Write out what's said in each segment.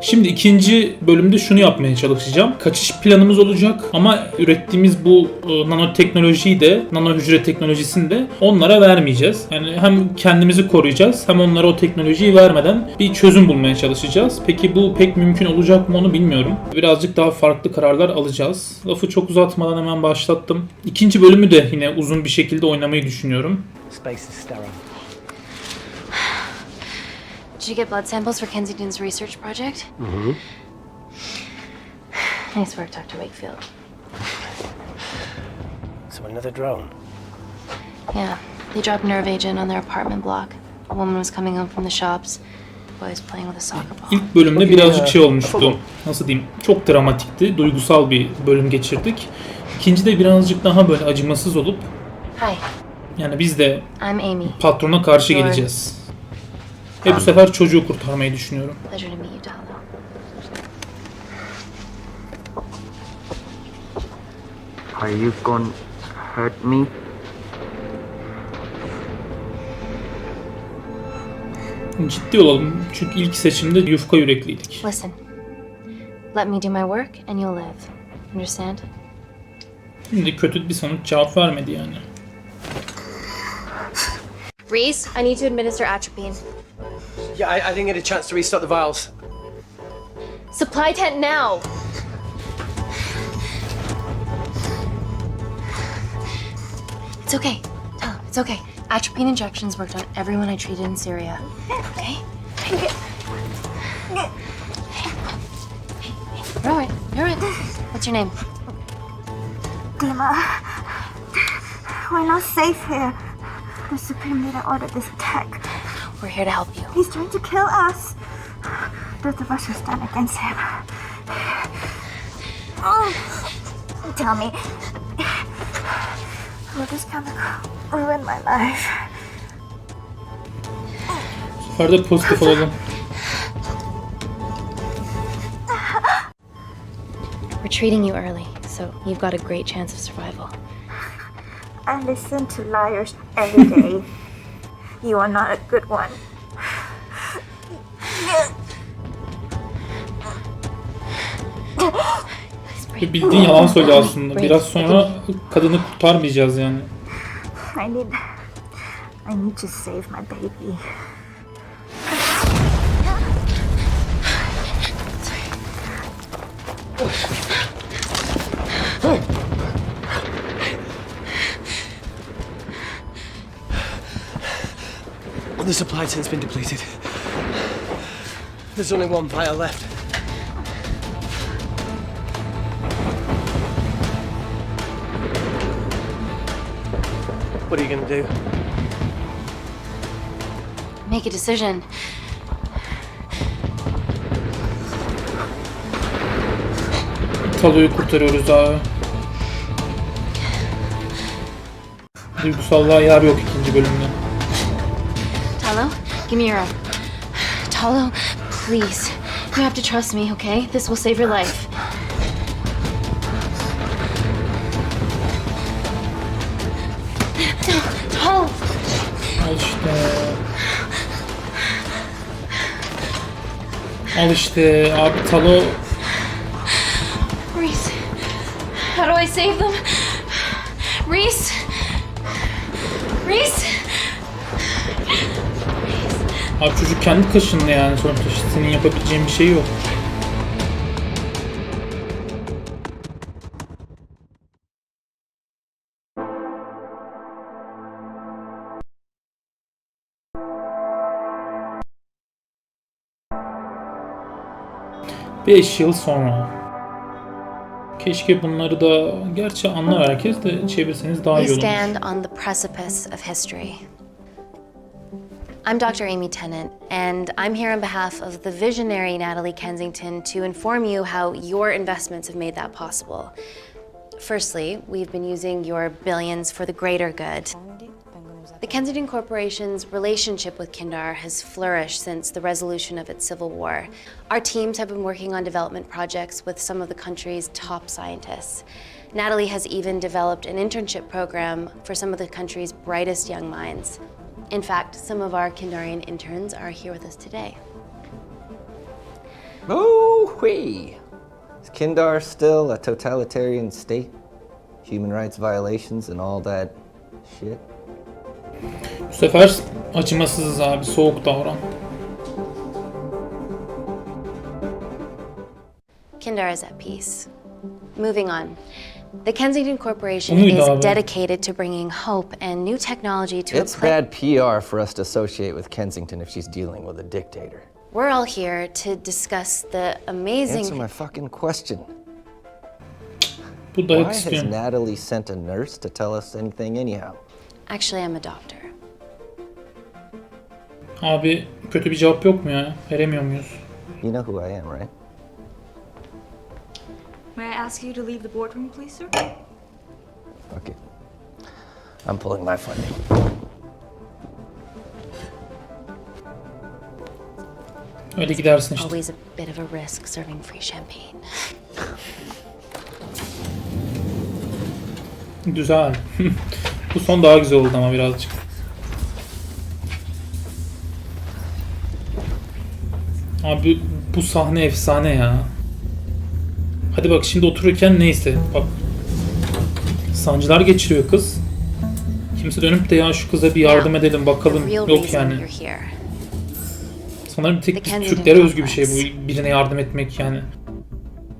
Şimdi ikinci bölümde şunu yapmaya çalışacağım. Kaçış planımız olacak ama ürettiğimiz bu nanoteknolojiyi de, nano hücre teknolojisini de onlara vermeyeceğiz. Yani hem kendimizi koruyacağız hem onlara o teknolojiyi vermeden bir çözüm bulmaya çalışacağız. Peki bu pek mümkün olacak mı onu bilmiyorum. Birazcık daha farklı kararlar alacağız. Lafı çok uzatmadan hemen başlattım. İkinci bölümü de yine uzun bir şekilde oynamayı düşünüyorum. Space is sterile. Did you get blood samples for Kensington's research project? Mm-hmm. Nice work, Dr. Wakefield. So another drone. Yeah, they dropped nerve agent on their apartment block. A woman was coming home from the shops. The boy was playing with a soccer ball. İlk bölümde birazcık şey olmuştu. Nasıl diyeyim? Çok dramatikti. Duygusal bir bölüm geçirdik. İkinci de birazcık daha böyle acımasız olup Hi, yani biz de I'm Amy. patrona karşı geleceğiz. Ve bu sefer çocuğu kurtarmayı düşünüyorum. Pleasure to meet you, Talo. Are you gonna hurt me? Ciddi olalım çünkü ilk seçimde yufka yürekliydik. Listen, let me do my work and you'll live. Understand? Şimdi kötü bir sonuç cevap vermedi yani. Reese, I need to administer atropine. Yeah, I didn't get a chance to restock the vials. Supply tent now! It's okay. Tell him, it's okay. Atropine injections worked on everyone I treated in Syria. Okay? You're alright. You're alright. What's your name? Dima, we're not safe here. The Supreme Leader ordered this attack. We're here to help you. He's trying to kill us. Both of us will stand against him. Tell me, will this chemical ruin my life? Bu sefer de pozitif olalım. We're treating you early, so you've got a great chance of survival. I listen to liars every day. You are not a good one. Bildiğin yalan söylüyor aslında. Biraz sonra kadını kurtarmayacağız yani. I need to save my baby. The supply tent's been depleted. There's only one vial left. What are you gonna do? Make a decision. Talo'yu kurtarıyoruz abi. Duygusallığa yer yok ikinci bölümde. Talo, give me your arm. Talo, please. You have to trust me, okay? This will save your life. Talo! Al işte. Al işte abi Talo. Reese, how do I save them? Reese! Reese! Abi çocuk kendi kaşındı yani sonuçta senin yapabileceğin bir şey yok. Beş yıl sonra. Keşke bunları da, gerçi anlar herkes de çevirseniz daha iyi We olur. stand on the precipice of history. I'm Dr. Amy Tennant, and I'm here on behalf of the visionary Natalie Kensington to inform you how your investments have made that possible. Firstly, we've been using your billions for the greater good. The Kensington Corporation's relationship with Kindar has flourished since the resolution of its civil war. Our teams have been working on development projects with some of the country's top scientists. Natalie has even developed an internship program for some of the country's brightest young minds. In fact, some of our Kindarian interns are here with us today. Oh, wee. Is Kindar still a totalitarian state? Human rights violations and all that shit? Bu sefer acımasızız abi. Soğuk davran. Kindar is at peace. Moving on. The Kensington Corporation Umuydu is abi. dedicated to bringing hope and new technology to It's bad PR for us to associate with Kensington if she's dealing with a dictator. We're all here to discuss the amazing... Answer my fucking question. Bu Why dayak has istiyor. Natalie sent a nurse to tell us anything anyhow? Actually, I'm a doctor. Abi kötü bir cevap yok mu ya? Veremiyor muyuz? You know who I am, right? May I ask you to leave the boardroom, please, sir? Okay. I'm pulling my funding. Öyle gidersin işte. Always a bit of a risk serving free champagne. Güzel. Bu son daha güzel oldu ama birazcık. Abi bu sahne efsane ya. Hadi bak şimdi otururken neyse bak. Sancılar geçiriyor kız. Kimse dönüp de ya şu kıza bir yardım edelim bakalım. The real Yok reason yani. you're here. Sanırım tek The biz Kensington Türklere özgü bir şey complex. bu birine yardım etmek yani.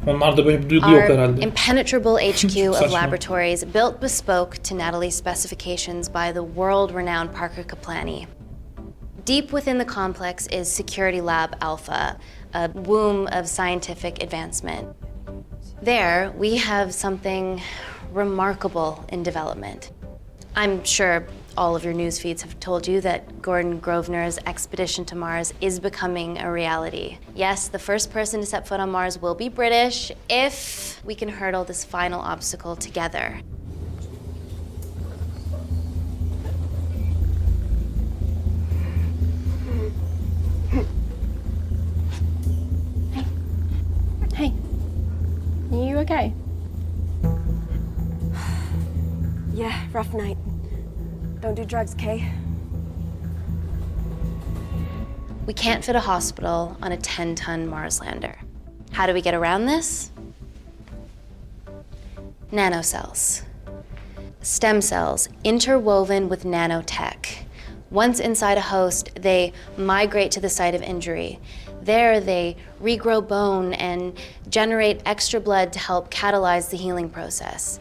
Onlarda böyle bir duygu yok Our herhalde. impenetrable HQ of Saçma. laboratories built bespoke to Natalie's specifications by the world-renowned Parker Kaplani. Deep within the complex is Security Lab Alpha, a womb of scientific advancement. There, we have something remarkable in development. I'm sure all of your news feeds have told you that Gordon Grosvenor's expedition to Mars is becoming a reality. Yes, the first person to set foot on Mars will be British if we can hurdle this final obstacle together. Hey. Are you okay? Yeah, rough night. Don't do drugs, Kay. We can't fit a hospital on a 10-ton Mars lander. How do we get around this? Nanocells. Stem cells interwoven with nanotech. Once inside a host, they migrate to the site of injury. There, they regrow bone and generate extra blood to help catalyze the healing process.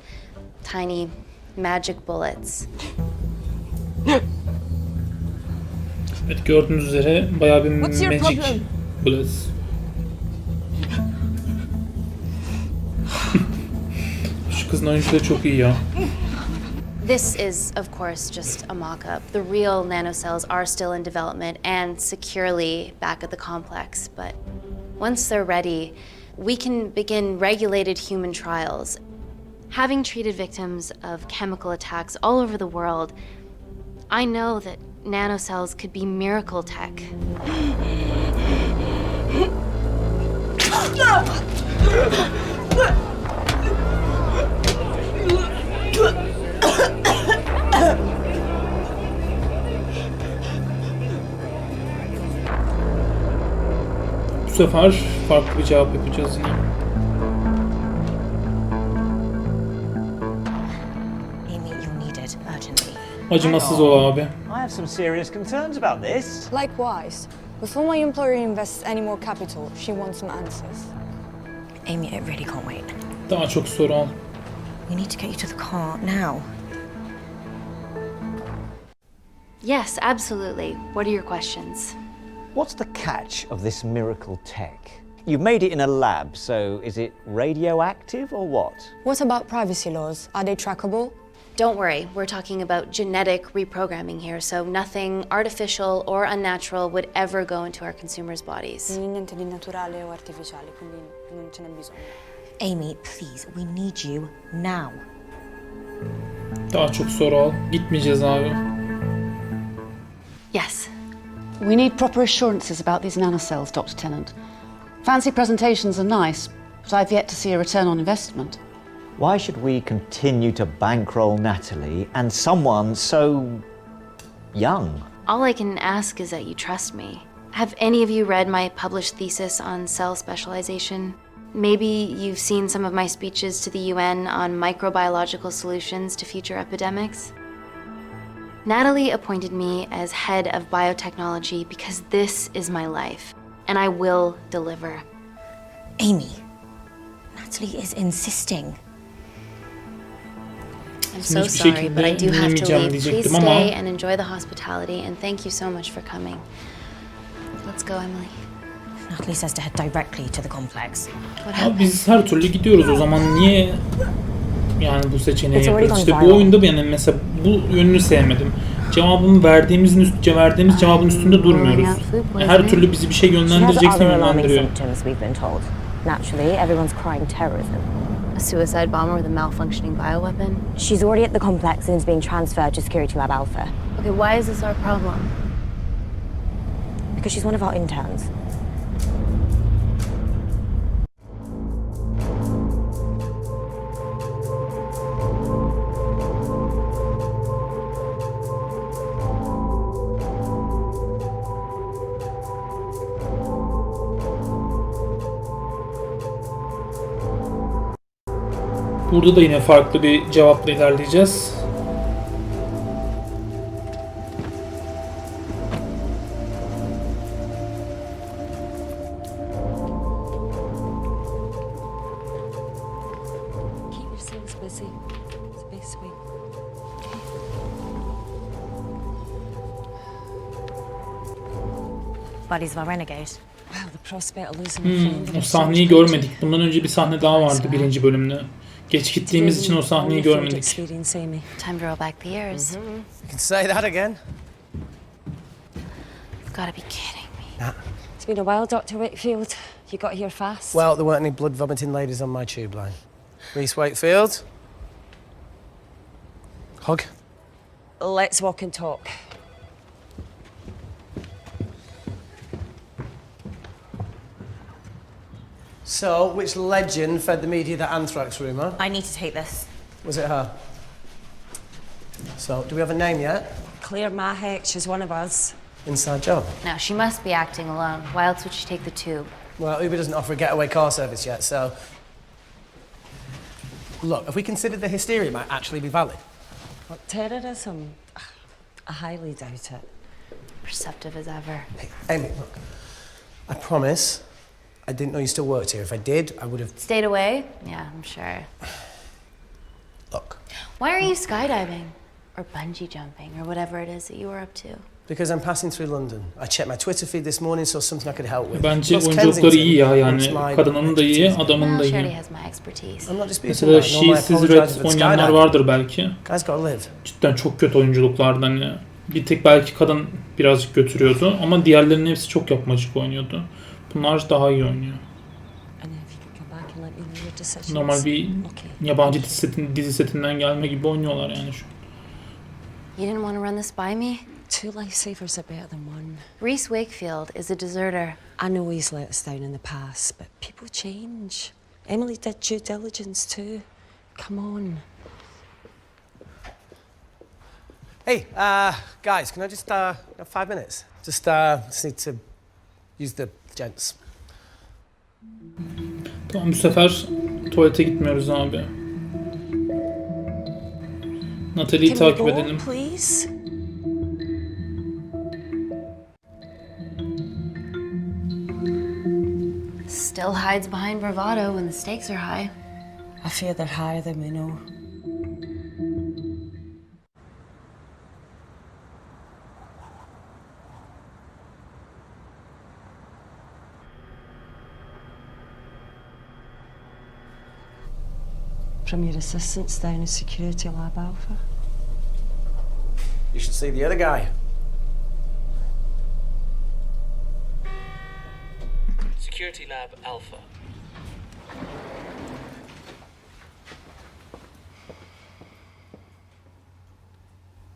Tiny magic bullets. Evet gördüğünüz üzere bayağı bir What's your magic problem? bullets. Şu kızın oyunculuğu çok iyi ya. This is, of course, just a mock-up. The real nanocells are still in development and securely back at the complex, but once they're ready, we can begin regulated human trials. Having treated victims of chemical attacks all over the world, I know that nanocells could be miracle tech. Bu sefer farklı bir cevap yapacağız yine. Amy, you're needed urgently. Acımasız ol abi. I have some serious concerns about this. Likewise. Before my employer invests any more capital, she wants some answers. Amy, it really can't wait. Daha çok soru al. We need to get you to the car now. Yes, absolutely. What are your questions? What's the catch of this miracle tech? You've made it in a lab, so is it radioactive or what? What about privacy laws? Are they trackable? Don't worry, we're talking about genetic reprogramming here, so nothing artificial or unnatural would ever go into our consumers' bodies. Niente di naturale o artificiale, quindi non ce n'è bisogno. Amy, please, we need you now. Daha çok soru al. Gitmeyeceğiz abi. Yes. We need proper assurances about these nanocells, Dr. Tennant. Fancy presentations are nice, but I've yet to see a return on investment. Why should we continue to bankroll Natalie and someone so young? All I can ask is that you trust me. Have any of you read my published thesis on cell specialization? Maybe you've seen some of my speeches to the UN on microbiological solutions to future epidemics? Natalie appointed me as head of biotechnology because this is my life, and I will deliver. Amy, Natalie is insisting. I'm so sorry, but I do have to leave. Please stay and enjoy the hospitality, and thank you so much for coming. Let's go, Emily. Natalie says to head directly to the complex. Abi biz her türlü gidiyoruz, o zaman niye yani bu seçeneği yapıyoruz? İşte bu oyunda yani mesela bu yönünü sevmedim. Verdiğimiz cevabın üstünde durmuyoruz. Her türlü bizi bir şey yönlendirecekse yönlendiriyor. Naturally, everyone's crying terrorism. A suicide bomber with a malfunctioning bioweapon? She's already at the complex and is being transferred to Security Lab Alpha. Okay, why is this our problem? Because she's one of our interns. Burada da yine farklı bir cevapla ilerleyeceğiz. Keep yourselves busy. It's the best way. Bodies of our renegade. Well, the prospect of losing a friend. O sahneyi görmedik. Bundan önce bir sahne daha vardı birinci bölümde. Geç gittiğimiz için o sahneyi görmedik. Time to roll back the years. You can say that again. You've got to be kidding me. It's been a while, Dr. Wakefield. You got here fast. Well, there weren't any blood-vomiting ladies on my tube line. Reese Wakefield. Hug. Let's walk and talk. So, which legend fed the media the anthrax rumour? I need to take this. Was it her? So, do we have a name yet? Claire Mahek, she's one of us. Inside job. Now, she must be acting alone. Why else would she take the tube? Well, Uber doesn't offer a getaway car service yet, so... Look, if we considered the hysteria might actually be valid. What, terrorism? I highly doubt it. Perceptive as ever. Hey, Amy, look. I promise I didn't know you still worked here. If I did, I would have... Stayed away? Yeah, I'm sure. Look. Why are you skydiving? Or bungee jumping, or whatever it is that you were up to? Because I'm passing through London. I checked my Twitter feed this morning, so something I could help with. Bence oyunculukları iyi ya, yani kadının da iyi, adamın da iyi. Mesela She'siz Red oynayanlar vardır belki. Cidden çok kötü oyunculuklardan ya. Bir tek belki kadın birazcık götürüyordu ama diğerlerinin hepsi çok yapmacık oynuyordu. Bunlar daha iyi oynuyor. Normal bir yabancı dizi setinden gelme gibi oynuyorlar yani şu. You didn't want to run this by me? Two lifesavers are better than one. Reese Wakefield is a deserter. I know he's let us down in the past, but people change. Emily did due diligence too. Come on. Hey, guys, can I just have 5 minutes? Just need to use the gents. Tamam, bu sefer tuvalete gitmiyoruz abi. Natalie'yi takip edelim. Please? Still hides behind bravado when the stakes are high. I fear they're higher than we know. From your assistants down at Security Lab Alpha. You should see the other guy. Security Lab Alpha.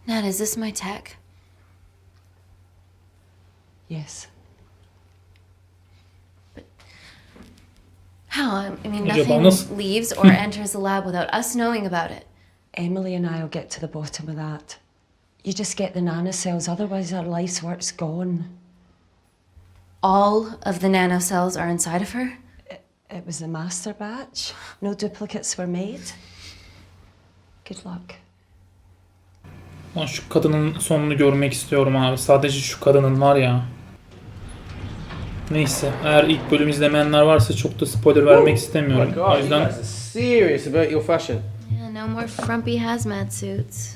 Nat, is this my tech? Yes. How? I mean, nothing leaves or enters the lab without us knowing about it. Emily and I will get to the bottom of that. You just get the nanocells, otherwise our life's work's gone. All of the nanocells are inside of her? It was a master batch. No duplicates were made. Good luck. Lan şu kadının sonunu görmek istiyorum abi. Sadece şu kadının var ya. Neyse, eğer ilk bölüm izlemeyenler varsa çok da spoiler vermek istemiyorum. O yüzden Serious about your fashion. Yeah, no more frumpy hazmat suits.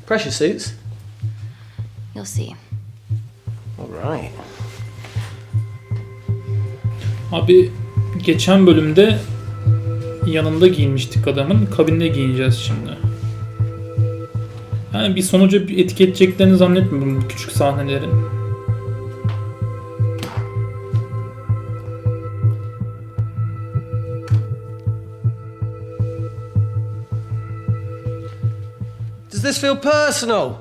Pressure suits. You'll see. All right. abi geçen bölümde yanında giyinmiştik adamın. Kabinde giyineceğiz şimdi. Yani bir sonuca bir etki edeceklerini zannetmiyorum bu küçük sahnelerin. Does this feel personal?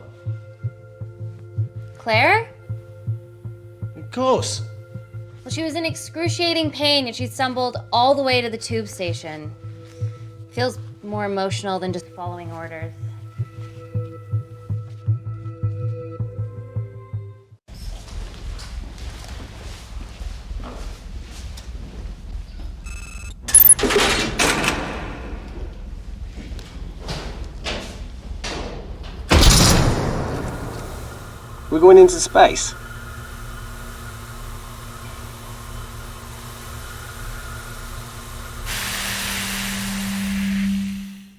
Claire? Of course. Well, she was in excruciating pain and she stumbled all the way to the tube station. Feels more emotional than just following orders. We're going into space.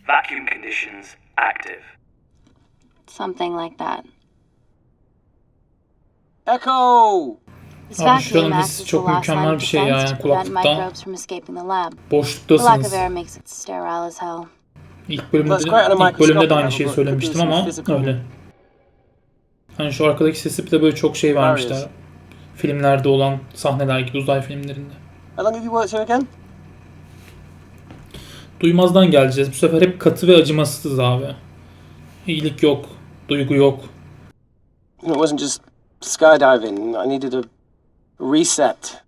Vacuum conditions active. Something like that. Echo! This Abi vacuum şuranın acts hissi as the çok last line mükemmel of bir şey ya. defense Yani to prevent kulaklıkta microbes from escaping the lab. The lack boşluktasınız. of air makes it sterile as hell. İlk bölümde de aynı şeyi söylemiştim ama öyle. Hani şu arkadaki sesi de böyle çok şey vermişler. Filmlerde olan sahneler gibi, uzay filmlerinde. How long have you worked here again? Duymazdan geleceğiz. Bu sefer hep katı ve acımasızız abi. İyilik yok, duygu yok. It wasn't just skydiving. I needed a reset.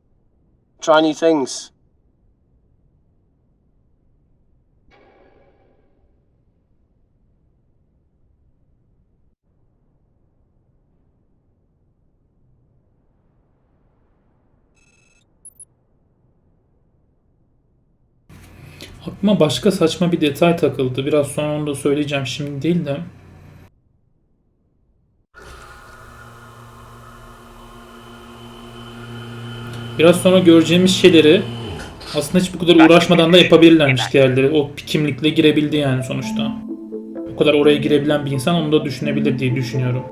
Try new things. Aklıma başka saçma bir detay takıldı. Biraz sonra onu da söyleyeceğim, şimdi değil de. Biraz sonra göreceğimiz şeyleri aslında hiç bu kadar uğraşmadan da yapabilirlermiş diğerleri. O kimlikle girebildi yani sonuçta. O kadar oraya girebilen bir insan onu da düşünebilir diye düşünüyorum.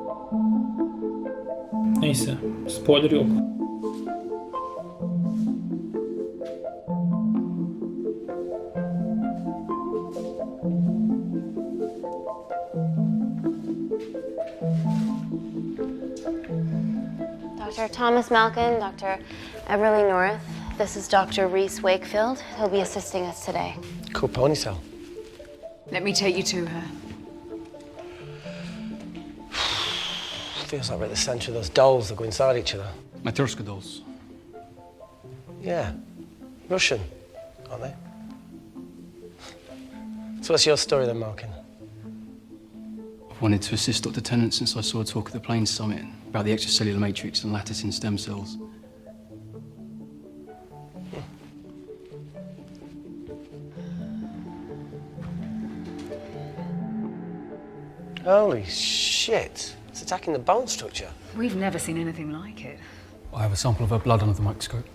Neyse, spoiler yok. Dr. Thomas Malkin, Dr. Everly North. This is Dr. Reese Wakefield. He'll be assisting us today. Cool ponytail. Let me take you to her. Feels like we're at the centre of those dolls that go inside each other. Matryoshka dolls. Yeah. Russian, aren't they? So what's your story then, Malkin? I've wanted to assist Dr. Tennant since I saw a talk at the Plains Summit about the extracellular matrix and lattice in stem cells. Holy shit. It's attacking the bone structure. We've never seen anything like it. I have a sample of her blood under the microscope.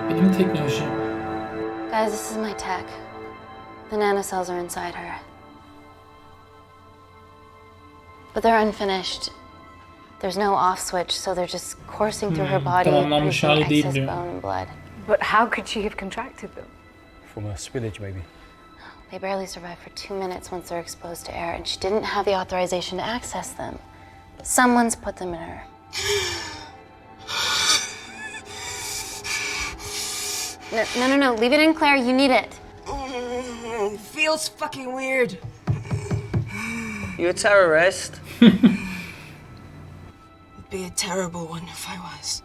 Benim teknolojim. Guys, this is my tech. The nanocells are inside her. But they're unfinished. There's no off switch, so they're just coursing through her body, Tamamlanmış producing hali değil excess diyor. bone and blood. But how could she have contracted them? From a spillage, maybe. They barely survive for 2 minutes once they're exposed to air, and she didn't have the authorization to access them. Someone's put them in her. No. Leave it in, Claire. You need it. Feels fucking weird. You a terrorist? Would be a terrible one if I was.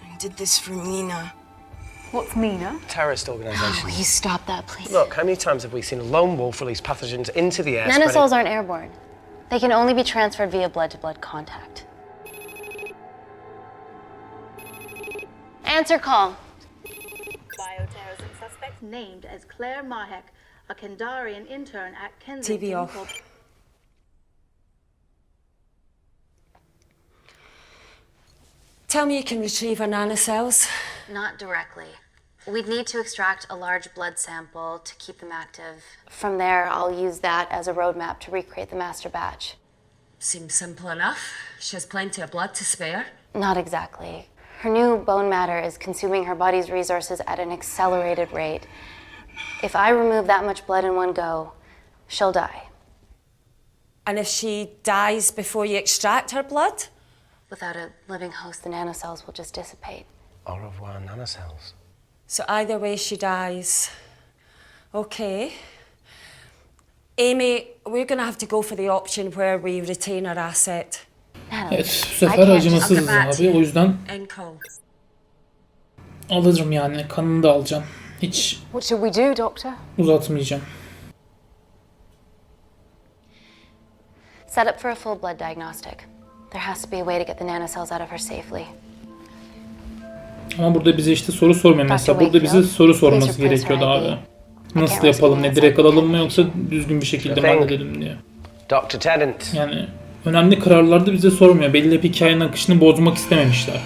I did this for Mina. What's MENA? Terrorist organisation. Will you stop that, please? Look, how many times have we seen a lone wolf release pathogens into the air? Nanocells aren't airborne. They can only be transferred via blood-to-blood contact. Answer call. Bioterrorism suspect named as Claire Mahek, a Kandarian intern at Kensington. TV off. Tell me you can retrieve our nanocells. Not directly. We'd need to extract a large blood sample to keep them active. From there, I'll use that as a roadmap to recreate the master batch. Seems simple enough. She has plenty of blood to spare. Not exactly. Her new bone matter is consuming her body's resources at an accelerated rate. If I remove that much blood in one go, she'll die. And if she dies before you extract her blood? Without a living host, the nanocells will just dissipate. Au revoir, nanocells. So either way she dies. Okay. Amy, we're going to have to go for the option where we retain our asset. Evet, bu sefer acımasızız abi. O yüzden alırım yani. Kanını da alacağım. Hiç What should we do, Doctor? uzatmayacağım. Set up for a full blood diagnostic. There has to be a way to get the nanocells out of her safely. Ama burada bize işte soru sormuyor mesela. Burada bize soru sorması gerekiyordu abi. Nasıl yapalım, ne direkt alalım mı yoksa düzgün bir şekilde mi halledelim diye. Dr. Tennant. Yani önemli kararlarda bize sormuyor. Belli bir hikayenin akışını bozmak istememişler.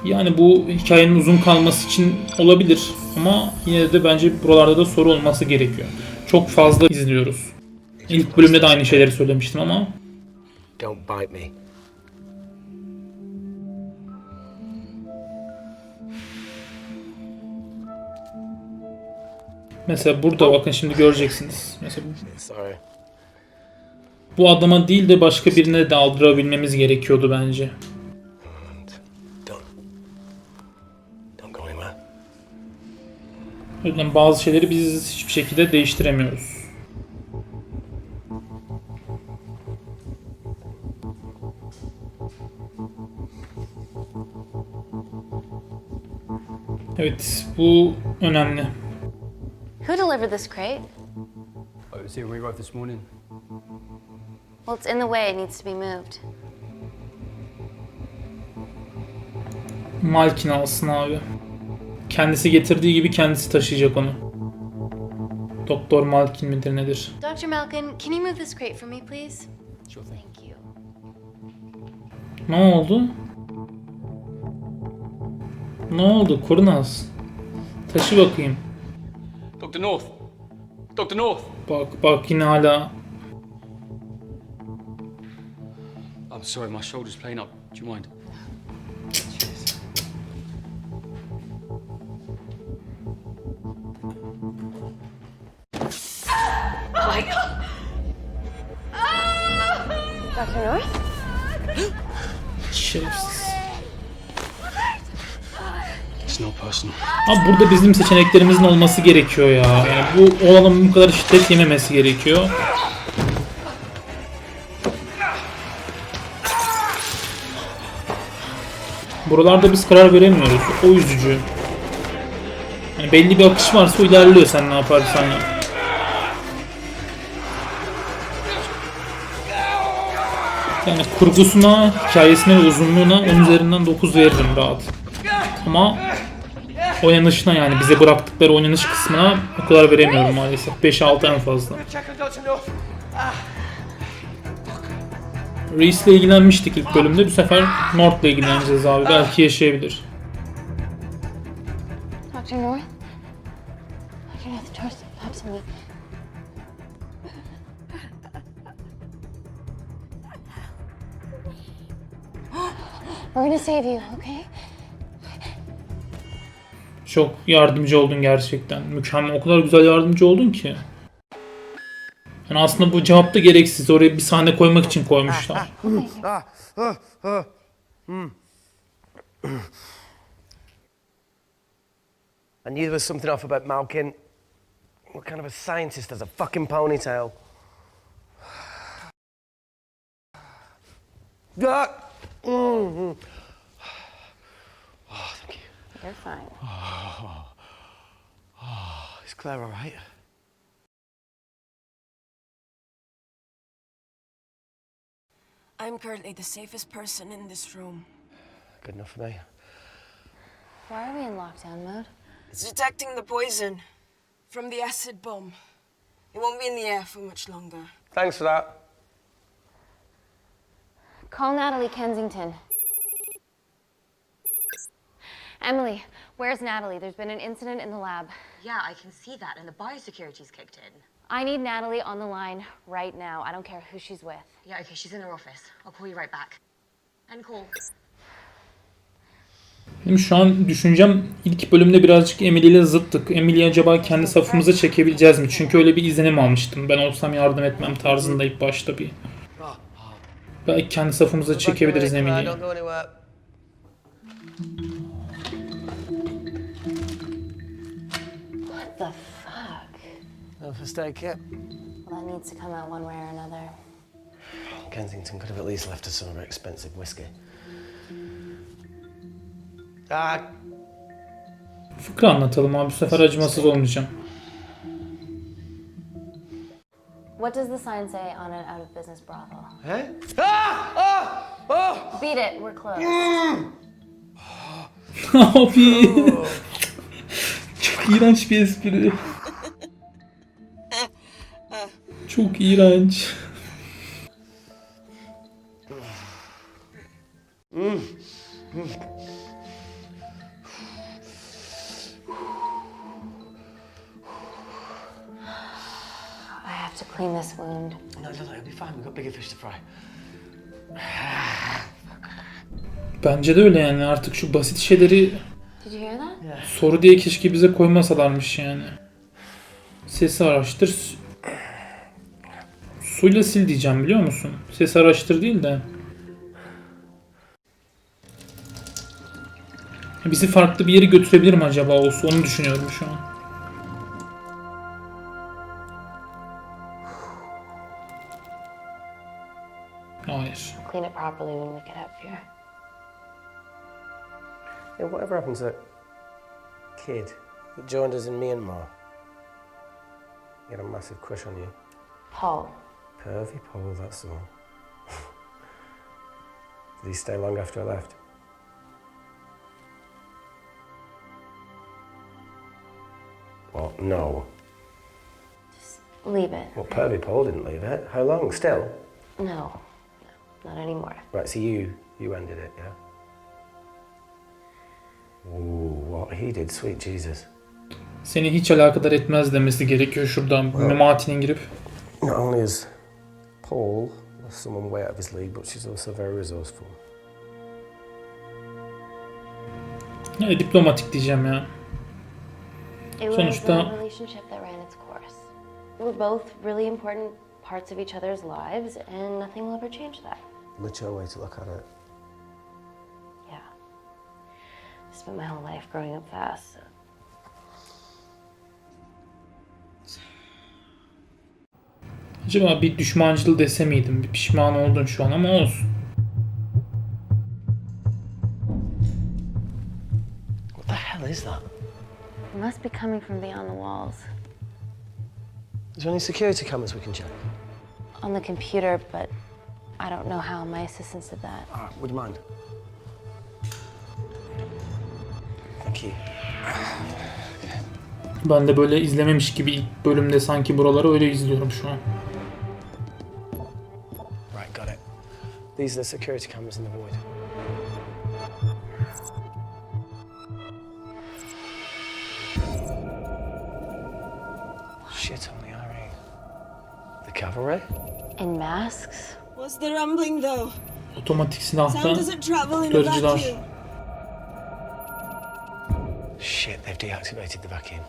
Yani bu hikayenin uzun kalması için olabilir ama yine de bence buralarda da soru olması gerekiyor. Çok fazla izliyoruz. İlk bölümde de aynı şeyleri söylemiştim ama. Don't bite me. Mesela burada bakın şimdi göreceksiniz. Mesela Sorry. bu adama değil de başka birine de aldırabilmemiz gerekiyordu bence. Don't go anywhere. O yüzden bazı şeyleri biz hiçbir şekilde değiştiremiyoruz. Evet, bu önemli. Who delivered this crate? Oh, it was here when we arrived this morning. Well, it's in the way. It needs to be moved. Malkin alsın abi. Kendisi getirdiği gibi kendisi taşıyacak onu. Doktor Malkin midir nedir? Dr. Malkin, can you move this crate for me, please? Sure thing. Thank you. Ne oldu? Ne oldu Kurnaz? Taşı bakayım. Dr. North! Dr. North! Bak yine hala. I'm sorry, my shoulder's playing up. Do you mind? Cheers. Oh my God! Dr. North? Şerefsiz. It's not personal. Abi burada bizim seçeneklerimizin olması gerekiyor ya. Yani bu oğlanın bu kadar şiddet yememesi gerekiyor. Buralarda biz karar veremiyoruz. O üzücü. Yani belli bir akış varsa o ilerliyor sen ne yaparsan ya. Yani kurgusuna, hikayesine ve uzunluğuna 10 üzerinden 9 veririm rahat. Ama oynanışına yani bize bıraktıkları oynanış kısmına o kadar veremiyorum maalesef. 5-6 en fazla. Reis'le ilgilenmiştik ilk bölümde. Bu sefer North'la ilgileneceğiz abi. Belki yaşayabilir. Dr. North? Dr. North, have some meat. We're gonna save you, okay? Çok yardımcı oldun gerçekten. Mükemmel. O kadar güzel yardımcı oldun ki. Yani aslında bu cevap da gereksiz. Oraya bir sahne koymak için koymuşlar. I knew there was something off about Malkin. What kind of a scientist has a fucking ponytail? Oh, thank you. You're fine. Is Claire all right? I'm currently the safest person in this room. Good enough for me. Why are we in lockdown mode? It's detecting the poison from the acid bomb. It won't be in the air for much longer. Thanks for that. Call Natalie Kensington. Emily, where's Natalie? There's been an incident in the lab. Yeah, I can see that, and the biosecurity's kicked in. I need Natalie on the line right now. I don't care who she's with. Yeah, okay, she's in her office. I'll call you right back. End call. Benim şu an düşüncem ilk bölümde birazcık Emily ile zıttık. Emily'yi acaba kendi safımıza çekebileceğiz mi? Çünkü öyle bir izlenim almıştım. Ben olsam yardım etmem tarzında ilk başta bir. Belki kendi safımıza çekebiliriz Emily'yi. Don't go anywhere. What the fuck? No first aid kit. Well, that needs to come out one way or another. Kensington could have at least left us some of her expensive whiskey. Fıkra anlatalım abi. Bu sefer acımasız olmayacağım. What does the sign say on an out of business brothel? Hey? Beat it, we're closed. Abi. Çok iğrenç bir espri. Çok iğrenç. I have to clean this wound. No, it'll be fine. We've got bigger fish to fry. Bence de öyle yani. Artık şu basit şeyleri Did you hear that? soru diye keşke bize koymasalarmış yani. Sesi araştır. Suyla sil diyeceğim biliyor musun? Sesi araştır değil de. Bizi farklı bir yere götürebilir mi acaba o su? Onu düşünüyorum şu an. Hayır. Clean it properly when we get up here. Yeah, whatever happened to that kid that joined us in Myanmar? He had a massive crush on you. Paul. Pervy Paul, that's the one. Did he stay long after I left? What? No. Just leave it. Well, Pervy Paul didn't leave it. How long? Still? No, not anymore. Right, so you ended it, yeah? Ooh, what he did, sweet Jesus. Seni hiç alakadar etmez demesi gerekiyor şuradan. Memati'nin girip. Not only is Paul someone way out of his league, but she's also very resourceful. Yani diplomatik diyeceğim ya. It was Sonuçta a relationship that ran its course. We're both really important parts of each other's lives, and nothing will ever change that. Mature way to look at it. Yeah. I spent my whole life growing up fast. So. acaba bir düşmancıl dese miydim? Bir pişman oldun şu an ama olsun. What the hell is that? It must be coming from beyond the walls. Is there any security cameras we can check? On the computer, but I don't know how. My assistants did that. All right, would you mind? Thank you. Ben de böyle izlememiş gibi ilk bölümde sanki buraları öyle izliyorum şu an. Right, got it. These are the security cameras in the void. Shit on the RE. The cavalry? In masks? What's the rumbling though? Otomatik silahta Sound doesn't travel in a gözcüler. vacuum. Shit, they've deactivated the vacuum.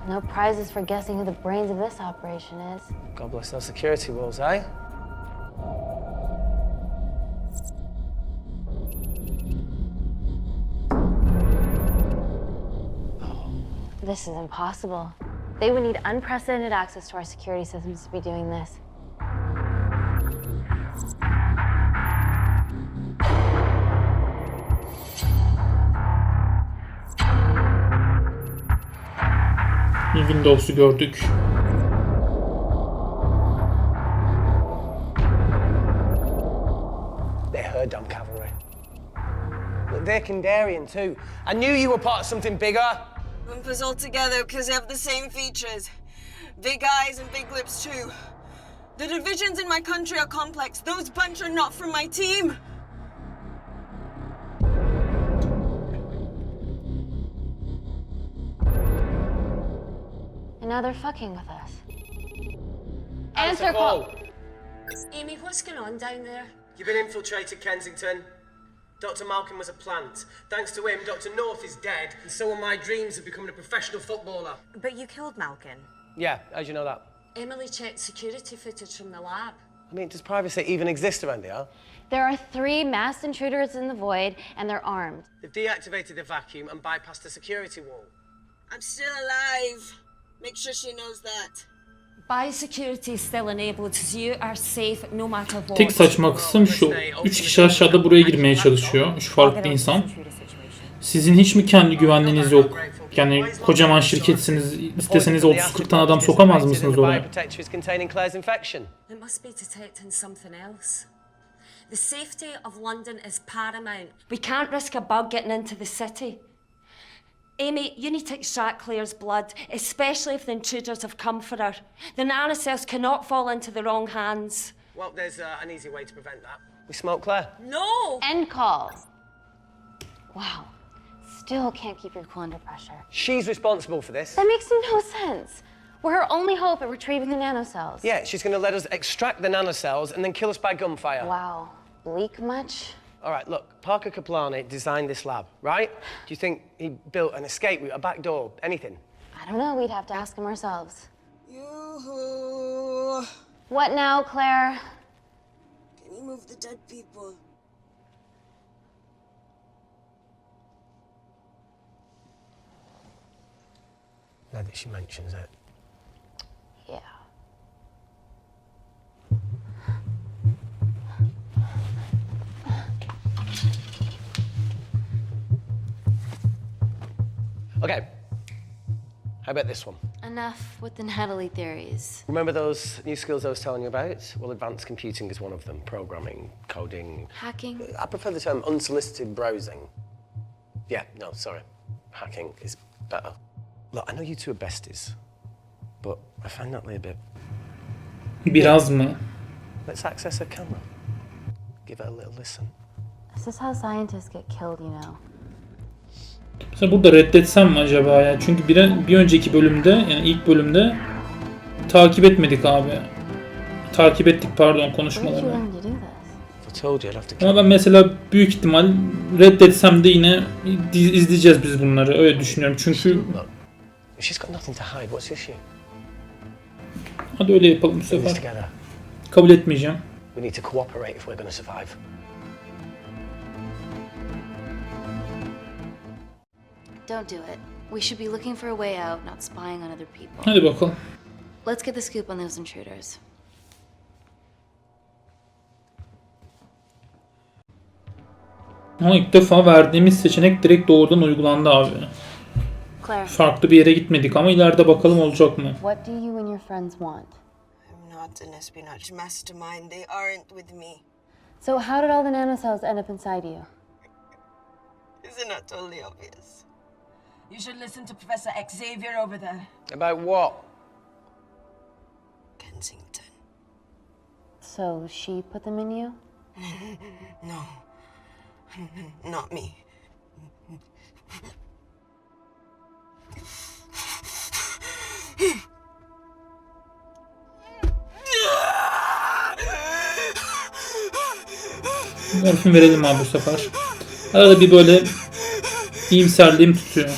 No prizes for guessing who the brains of this operation is. God bless those security walls, eh? This is impossible. They would need unprecedented access to our security systems to be doing this. Windows'u gördük. They're her damn cavalry. Look, they're Kandarian too. I knew you were part of something bigger. Lump us all together because they have the same features. Big eyes and big lips too. The divisions in my country are complex. Those bunch are not from my team. And now they're fucking with us. Answer call. Amy, what's going on down there? You've been infiltrated, Kensington. Dr. Malcolm was a plant. Thanks to him, Dr. North is dead, and so are my dreams of becoming a professional footballer. But you killed Malkin. Yeah, how'd you know that? Emily checked security footage from the lab. I mean, does privacy even exist around here? There are 3 masked intruders in the void, and they're armed. They've deactivated the vacuum and bypassed the security wall. I'm still alive. Make sure she knows that. Biosecurity is still enabled, so you are safe no matter what. Tek saçma kısım şu. 3 kişi aşağıda buraya girmeye çalışıyor. 3 farklı insan. Sizin hiç mi kendi güvenliğiniz yok? Yani kocaman şirketsiniz. İsteseniz 30-40 tane adam sokamaz mısınız oraya? It must be detecting something else. The safety of London is paramount. We can't risk a bug getting into the city. Amy, you need to extract Claire's blood, especially if the intruders have come for her. The nanocells cannot fall into the wrong hands. Well, there's an easy way to prevent that. We smoke Claire. No! End call. Wow. Still can't keep your cool under pressure. She's responsible for this. That makes no sense. We're her only hope at retrieving the nanocells. Yeah, she's going to let us extract the nanocells and then kill us by gunfire. Wow. Bleak much? All right, look, Parker Kaplani designed this lab, right? Do you think he built an escape route, a back door, anything? I don't know. We'd have to ask him ourselves. Yoo-hoo. What now, Claire? Can you move the dead people? Now that she mentions it. Yeah. Okay. How about this one? Enough with the Natalie theories. Remember those new skills I was telling you about? Well, advanced computing is one of them. Programming, coding. Hacking? I prefer the term unsolicited browsing. Yeah, no, sorry. Hacking is better. Look, I know you two are besties, but I find Natalie a bit... Biraz mı? Let's access her camera. Give her a little listen. Is this how scientists get killed, you know? Mesela burada reddetsem mi acaba ya? Çünkü bir önceki bölümde, yani ilk bölümde takip etmedik abi. Takip ettik pardon konuşmalarını. Ama ben mesela büyük ihtimal reddetsem de yine izleyeceğiz biz bunları. Öyle düşünüyorum çünkü... Hadi öyle yapalım bu sefer. Kabul etmeyeceğim. Don't do it. We should be looking for a way out, not spying on other people. Hadi bakalım. Let's get the scoop on those intruders. Ama ilk defa verdiğimiz seçenek direkt doğrudan uygulandı abi. Claire. Farklı bir yere gitmedik ama ileride bakalım olacak mı? What do you and your friends want? I'm not an espionage mastermind. They aren't with me. So how did all the nanocells end up inside you? Isn't that totally obvious? You should listen to Professor Xavier over there. About what? Kensington. So she put them in you? No. Not me. Morfin verelim abi bu sefer. Arada bir böyle iyimserliğim tutuyor.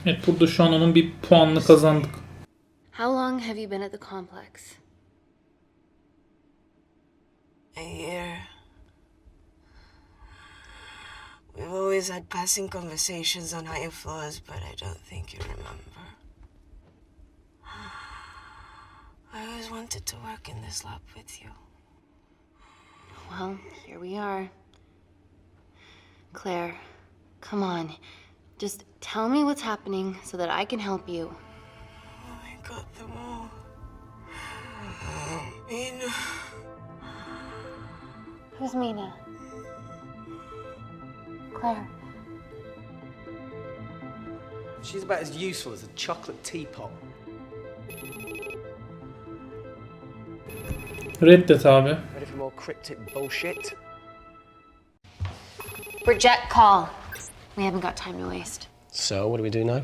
Evet burada şu an onun bir puanını kazandık. How long have you been at the complex? A year. We've always had passing conversations on higher floors, but I don't think you remember. I always wanted to work in this lab with you. Well, here we are. Claire, come on. Just tell me what's happening so that I can help you. I got them all. Mina. Who's Mina? Claire. She's about as useful as a chocolate teapot. Reddet abi. Ready for more cryptic bullshit? Reject call. We haven't got time to waste. So, what do we do now?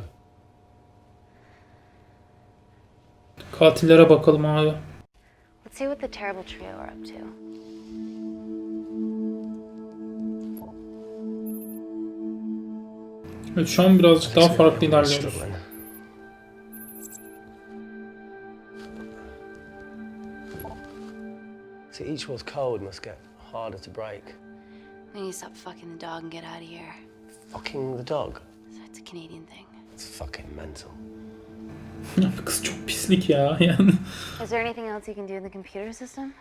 Katillere bakalım abi. Let's see what the terrible trio are up to. Evet, şu an birazcık daha farklı ilerliyoruz. See, each wall's code must get harder to break. We need to stop fucking the dog and get out of here. Fucking the dog? It's a Canadian thing. It's fucking mental. Kız çok pislik ya yani. Is there anything else you can do in the computer system?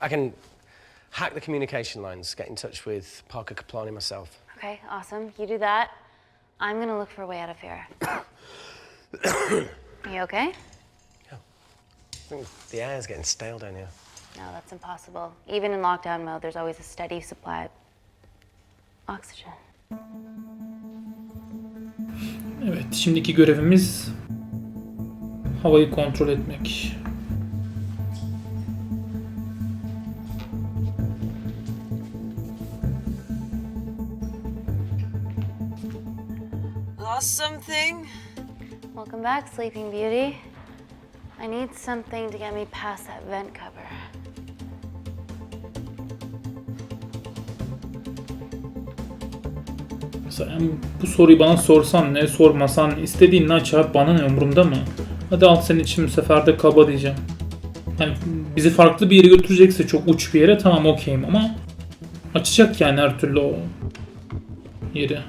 I can hack the communication lines, get in touch with Parker Kaplani myself. Okay, awesome. You do that. I'm gonna look for a way out of here. Are you okay? Yeah. I think the air's getting stale down here. No, that's impossible. Even in lockdown mode, there's always a steady supply of oxygen. Evet, şimdiki görevimiz havayı kontrol etmek. Lost something? Welcome back, Sleeping Beauty. I need something to get me past that vent cover. Mesela bu soruyu bana sorsan ne, sormasan istediğin ne açar, bana ne, umurumda mı? Hadi al senin için bu sefer de kaba diyeceğim. Yani bizi farklı bir yere götürecekse, çok uç bir yere, tamam okeyim ama açacak yani her türlü o yeri.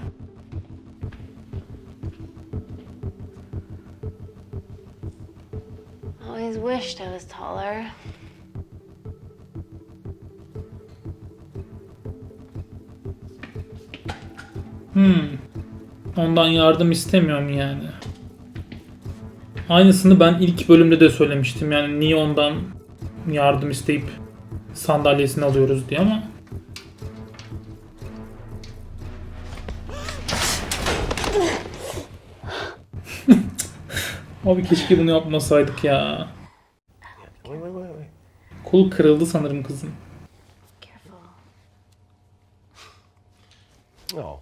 Always wished I was taller. Ondan yardım istemiyorum yani. Aynısını ben ilk bölümde de söylemiştim. Yani niye ondan yardım isteyip sandalyesini alıyoruz diye ama abi keşke bunu yapmasaydık ya. Kol kırıldı sanırım kızın. Oh,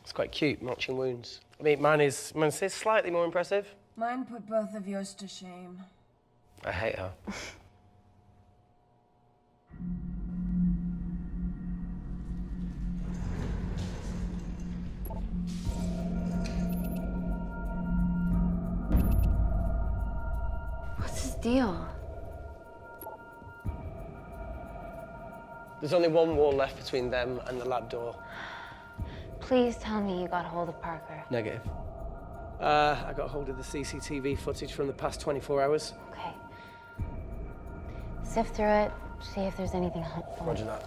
it's quite cute, matching wounds. I mean, mine says slightly more impressive. Mine put both of yours to shame. I hate her. What's his deal? There's only one wall left between them and the lab door. Please tell me you got hold of Parker. Negative. I got hold of the CCTV footage from the past 24 hours. Okay. Sift through it, see if there's anything helpful. Roger that.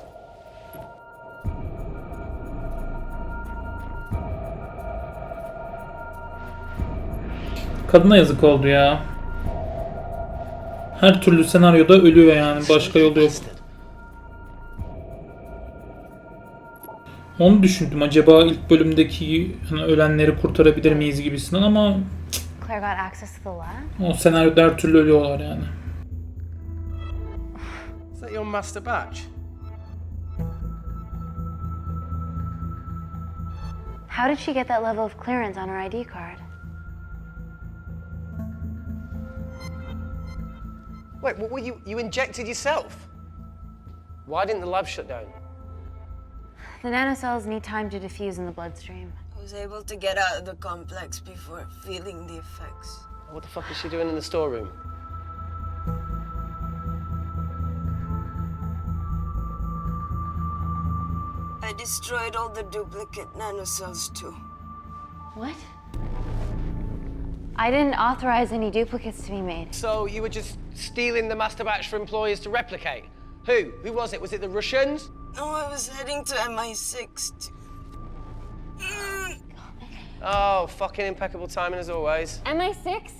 Kadına yazık oldu ya. Her türlü senaryoda ölüyor yani. Başka yolu yok. Onu düşündüm. Acaba ilk bölümdeki hani ölenleri kurtarabilir miyiz gibisinden ama Claire got access to the lab? o senaryoda her türlü ölüyorlar yani. Is that your master batch? How did she get that level of clearance on her ID card? Wait, what, you injected yourself? Why didn't the lab shut down? The nanocells need time to diffuse in the bloodstream. I was able to get out of the complex before feeling the effects. What the fuck is she doing in the storeroom? I destroyed all the duplicate nanocells too. What? I didn't authorize any duplicates to be made. So you were just stealing the master batch for employers to replicate? Who? Who was it? Was it the Russians? No, I was heading to MI6. Oh, fucking impeccable timing as always. MI6?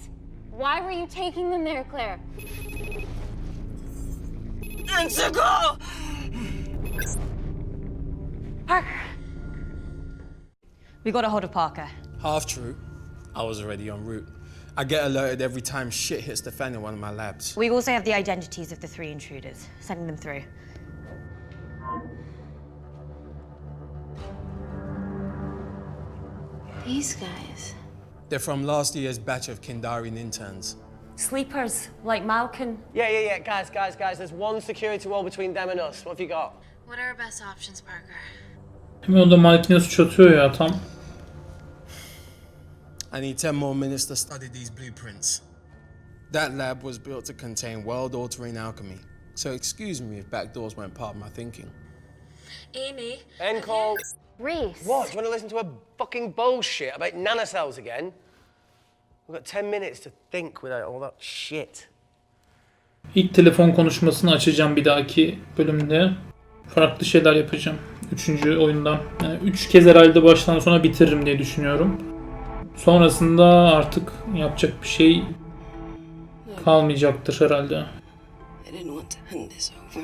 Why were you taking them there, Claire? Let's go! Parker. We got a hold of Parker. Half true. I was already en route. I get alerted every time shit hits the fan in one of my labs. We also have the identities of the 3 intruders. Sending them through. These guys. They're from last year's batch of Kindarian interns. Sleepers, like Malkin. Yeah. Guys. There's one security wall between them and us. What have you got? What are our best options, Parker? Hemen o da Malkin'e suç atıyor ya tam. I need 10 more minutes to study these blueprints. That lab was built to contain world-altering alchemy. So excuse me if backdoors weren't part of my thinking. Amy. End call. Reese. What? Do you want to listen to a fucking bullshit about nanocells again? We've got 10 minutes to think without all that shit. İlk telefon konuşmasını açacağım bir dahaki bölümde. Farklı şeyler yapacağım. 3. oyundan. Yani 3 kez herhalde baştan sona bitiririm diye düşünüyorum. Sonrasında artık yapacak bir şey kalmayacaktır herhalde. I didn't want to hand this over.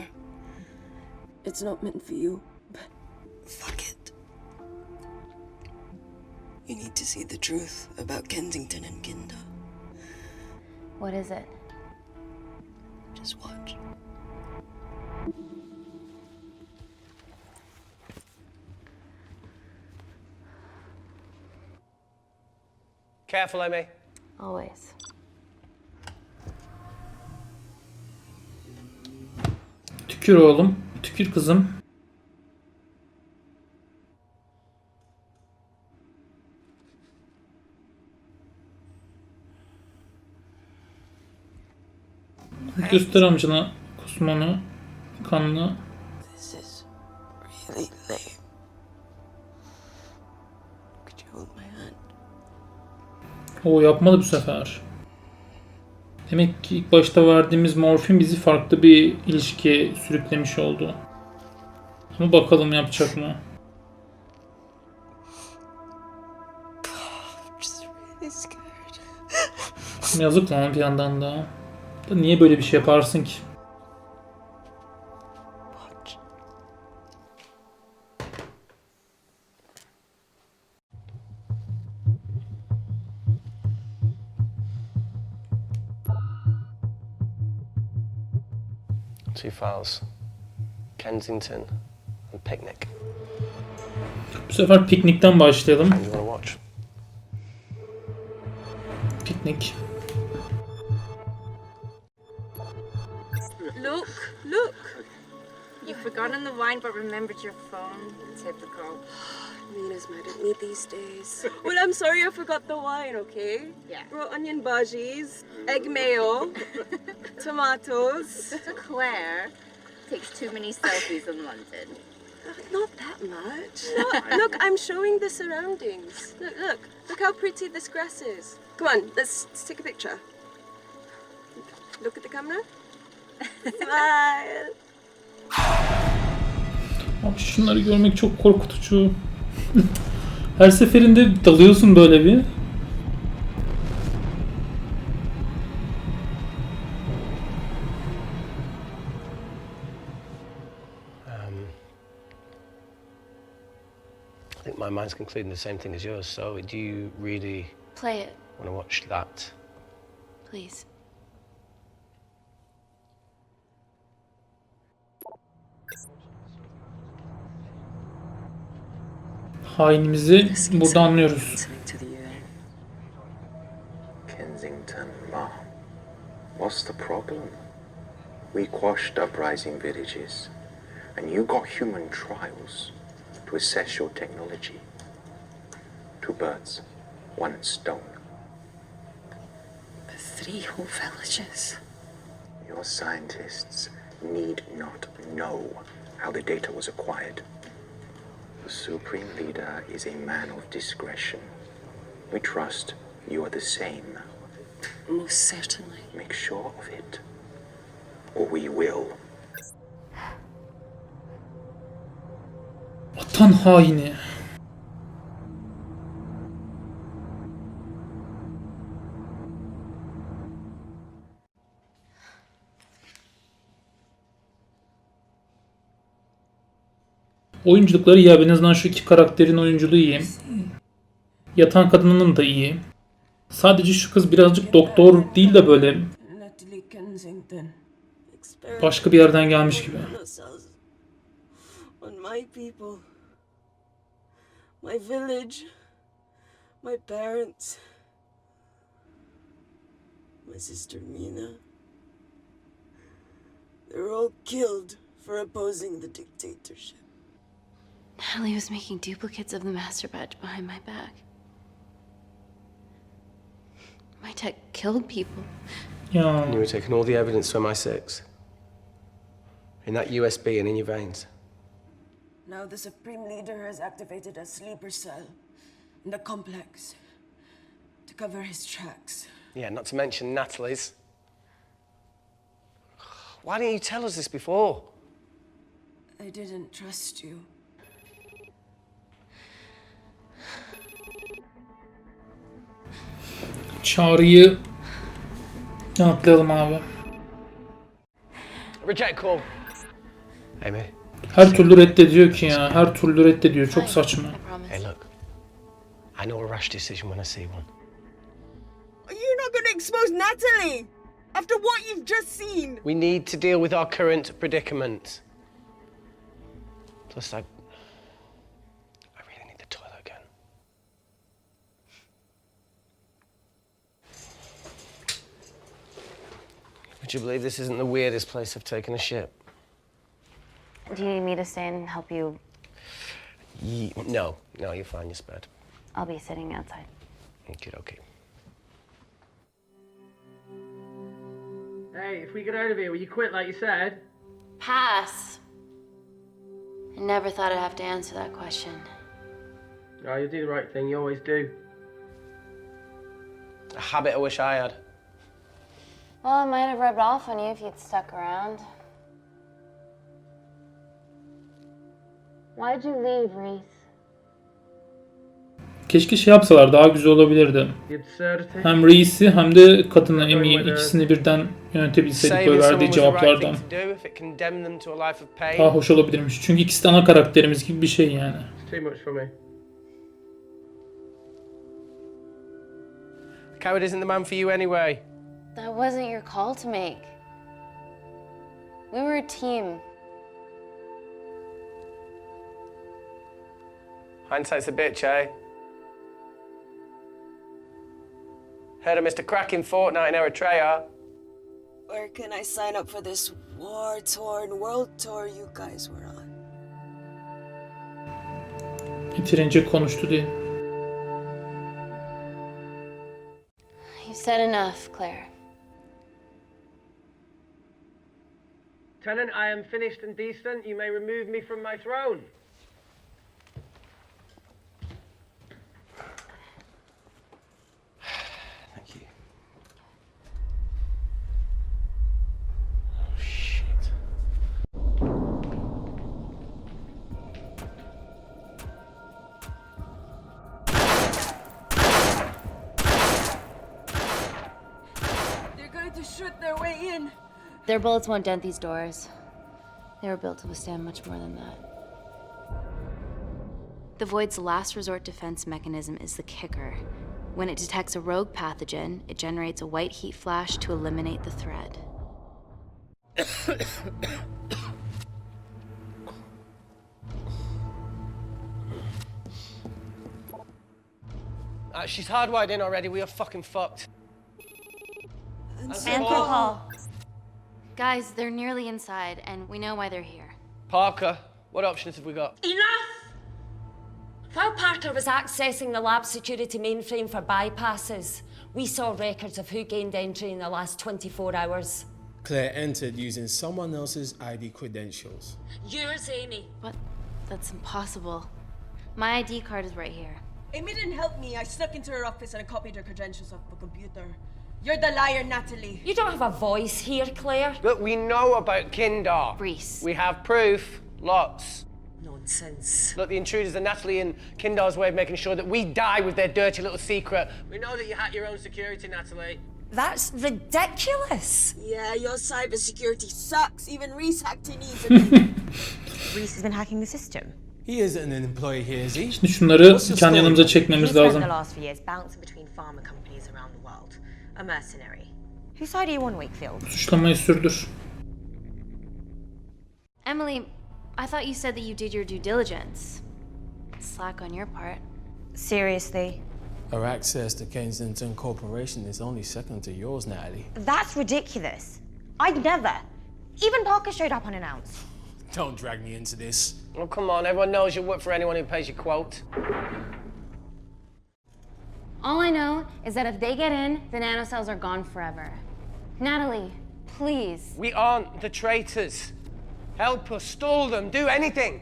It's not meant for you, but fuck it. You need to see the truth about Kensington and Kinda. What is it? Just watch. Careful, Amy. Always. Tükür oğlum. Tükür kızım. Göster amcana kusmanı. Kanlı. This is really lame. Could you hold my hand? O yapmadı bu sefer. Demek ki ilk başta verdiğimiz morfin bizi farklı bir ilişkiye sürüklemiş oldu. Ama bakalım yapacak mı? Yazık lan bir yandan da. Niye böyle bir şey yaparsın ki? Two files. Kensington and Picnic. Bu sefer piknikten başlayalım. And you want to watch? Piknik. Look! You've forgotten the wine but remembered your phone. Typical. Mina's mad at me these days. Well, I'm sorry I forgot the wine, okay? Yeah. Raw onion bhajis, egg mayo, tomatoes. Claire takes too many selfies in London. Not that much. Look, I'm showing the surroundings. Look how pretty this grass is. Come on, let's take a picture. Look at the camera. Smile. Abi şunları görmek çok korkutucu. Her seferinde dalıyorsun böyle bir. I think my mind's concluding the same thing as yours. So, do you really Play it, want to watch that? please. Hainimizi burada anlıyoruz. Kensington, Mom. What's the problem? We quashed uprising villages, and you got human trials to assess your technology. 2 birds, 1 stone. But 3 whole villages. Your scientists need not know how the data was acquired. The Supreme Leader is a man of discretion. We trust you are the same. Most certainly. Make sure of it, or we will. Vatan haini. Oyunculukları iyi abi. En azından şu iki karakterin oyunculuğu iyi. Yatan kadının da iyi. Sadece şu kız birazcık doktor değil de böyle başka bir yerden gelmiş gibi. On my people, my village, my parents, my sister Mina. They were all killed for opposing the dictatorship. Natalie was making duplicates of the master badge behind my back. My tech killed people. Ya. And you were taking all the evidence from MI6. In that USB and in your veins. Now the Supreme Leader has activated a sleeper cell in the complex to cover his tracks. Yeah, not to mention Natalie's. Why didn't you tell us this before? I didn't trust you. Çağrı'yı atlayalım abi. Reject call. Amy. Her türlü reddediyor ki ya. Her türlü reddediyor. Çok saçma. Hey look. I know a rash decision when I see one. You're not gonna expose Natalie after what you've just seen. We need to deal with our current predicament. Plus, I really need the toilet again. Would you believe this isn't the weirdest place I've taken a shit? Do you need me to stay and help you? No, you're fine, you're spared. I'll be sitting outside. Okay. Hey, if we get out of here, will you quit like you said? Pass. I never thought I'd have to answer that question. No, you'll do the right thing, you always do. A habit I wish I had. Well, it might have rubbed off on you if you'd stuck around. Why'd you leave, Reese? Keşke şey yapsalar daha güzel olabilirdi. Hem reisi hem de kadını Amy'yi ikisini birden yönetebilseydik böyle verdiği cevaplardan. Daha hoş olabilirmiş. Çünkü ikisi de ana karakterimiz gibi bir şey yani. Too much for me. Coward isn't the man for you anyway. That wasn't your call to make. We were a team. Hindsight's a bitch, eh? Heard of Mr. Cracking Fortnite in Eritrea. Where can I sign up for this war-torn world tour you guys were on? Bitirince konuştu diye. You said enough, Claire. Tenant, I am finished and decent. You may remove me from my throne. Thank you. Oh, shit. They're going to shoot their way in. Their bullets won't dent these doors. They were built to withstand much more than that. The Void's last resort defense mechanism is the kicker. When it detects a rogue pathogen, it generates a white heat flash to eliminate the threat. She's hardwired in already. We are fucking fucked. Paul. Guys, they're nearly inside, and we know why they're here. Parker, what options have we got? Enough! While Parker was accessing the lab security mainframe for bypasses, we saw records of who gained entry in the last 24 hours. Claire entered using someone else's ID credentials. Yours, Amy. What? That's impossible. My ID card is right here. Amy didn't help me. I snuck into her office and I copied her credentials off the computer. You're the liar, Natalie. You don't have a voice here, Claire. Look, we know about Kindar. Reese. We have proof. Lots. Nonsense. Look, the intruders are Natalie and Kindar's way of making sure that we die with their dirty little secret. We know that you hack your own security, Natalie. That's ridiculous. Yeah, your cybersecurity sucks. Even Reese hacked in easily. Reese has been hacking the system. He isn't an employee here, is he? Şimdi şunları kendi yanımıza çekmemiz He's spent lazım. the last few years bouncing between pharma companies around the world. A mercenary. Whose side are you on, Wakefield? Suçlamayı sürdür. Emily, I thought you said that you did your due diligence. Slack on your part. Seriously? Our access to Kensington Corporation is only second to yours, Natalie. That's ridiculous. I'd never. Even Parker showed up unannounced. Don't drag me into this. Oh, come on. Everyone knows you work for anyone who pays your quote. All I know is that if they get in, the nanocells are gone forever. Natalie, please. We aren't the traitors. Help us, stall them, do anything.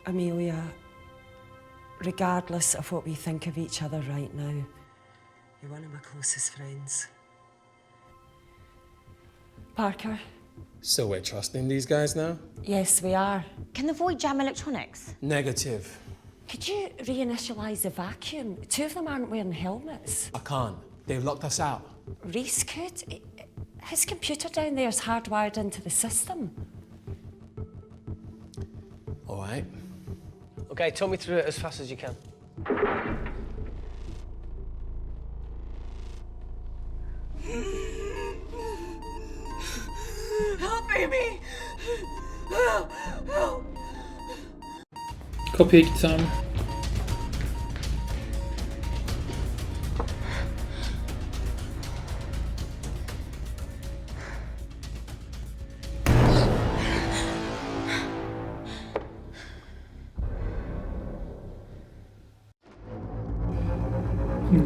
Amelia, regardless of what we think of each other right now, you're one of my closest friends. Parker? So we're trusting these guys now? Yes, we are. Can the void jam electronics? Negative. Could you reinitialize the vacuum? Two of them aren't wearing helmets. I can't. They've locked us out. Reese could. His computer down there is hardwired into the system. All right. Okay, talk me through it as fast as you can. Help, Amy! Help! Help! Kapıya gitsem.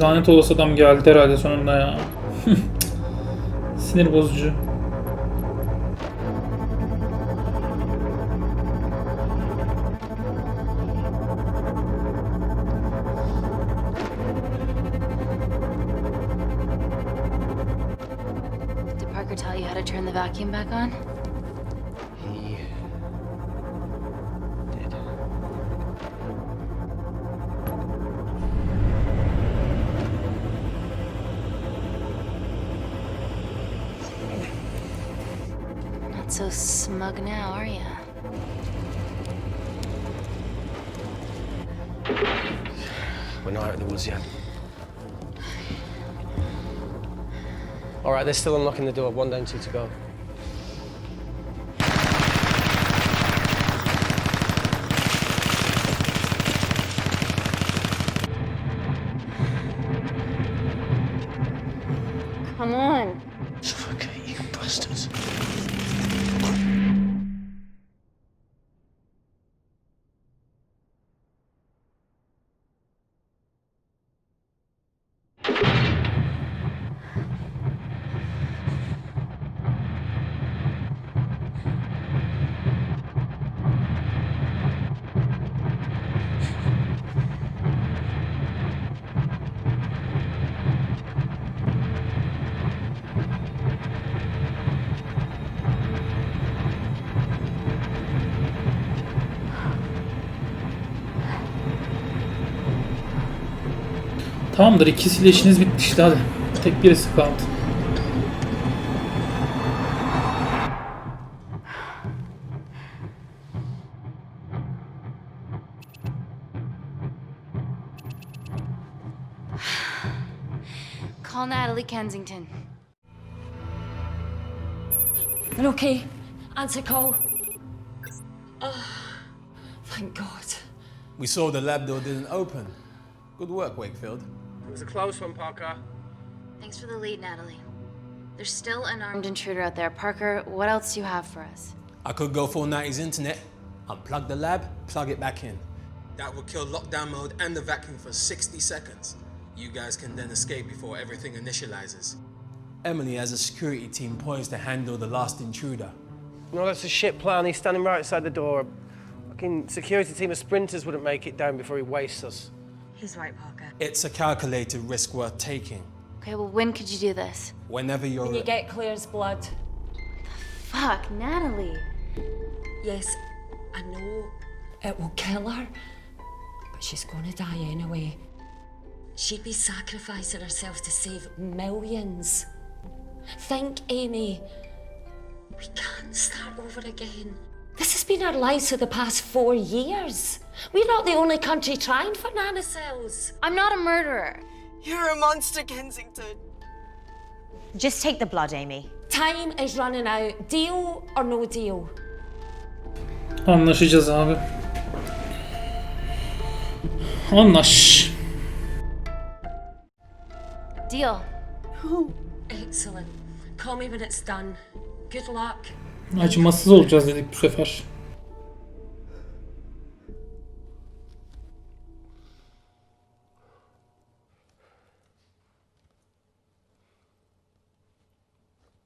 Lanet olası adam geldi herhalde sonunda ya. Sinir bozucu. Did Parker tell you how to turn the vacuum back on? He did. Not so smug now, are ya? We're not out of the woods yet. All right, they're still unlocking the door. One down, two to go. Come on. Suffocate, you bastards. Tamamdır, ikisiyle işiniz bitti işte, hadi. Tek birisi kaldı. Call Natalie Kensington. They're okay. Answer call. Oh, thank God. We saw the lab door didn't open. Good work, Wakefield. It was a close one, Parker. Thanks for the lead, Natalie. There's still an armed intruder out there. Parker, what else do you have for us? I could go full 90s internet, unplug the lab, plug it back in. That would kill lockdown mode and the vacuum for 60 seconds. You guys can then escape before everything initializes. Emily has a security team poised to handle the last intruder. No, that's a shit plan. He's standing right outside the door. A fucking security team of sprinters wouldn't make it down before he wastes us. He's right, Parker. It's a calculated risk worth taking. Okay, well, when could you do this? Whenever you're... When you get Claire's blood. Fuck, Natalie. Yes, I know it will kill her, but she's gonna die anyway. She'd be sacrificing herself to save millions. Think, Amy. We can't start over again. This has been our lives for the past 4 years. We're not the only country trying for nanocells. I'm not a murderer. You're a monster, Kensington. Just take the blood, Amy. Time is running out. Deal or no deal? Anlaşacağız abi. Anlaş. Deal. Excellent. Call me when it's done. Good luck. Acımasız olacağız dedik bu sefer.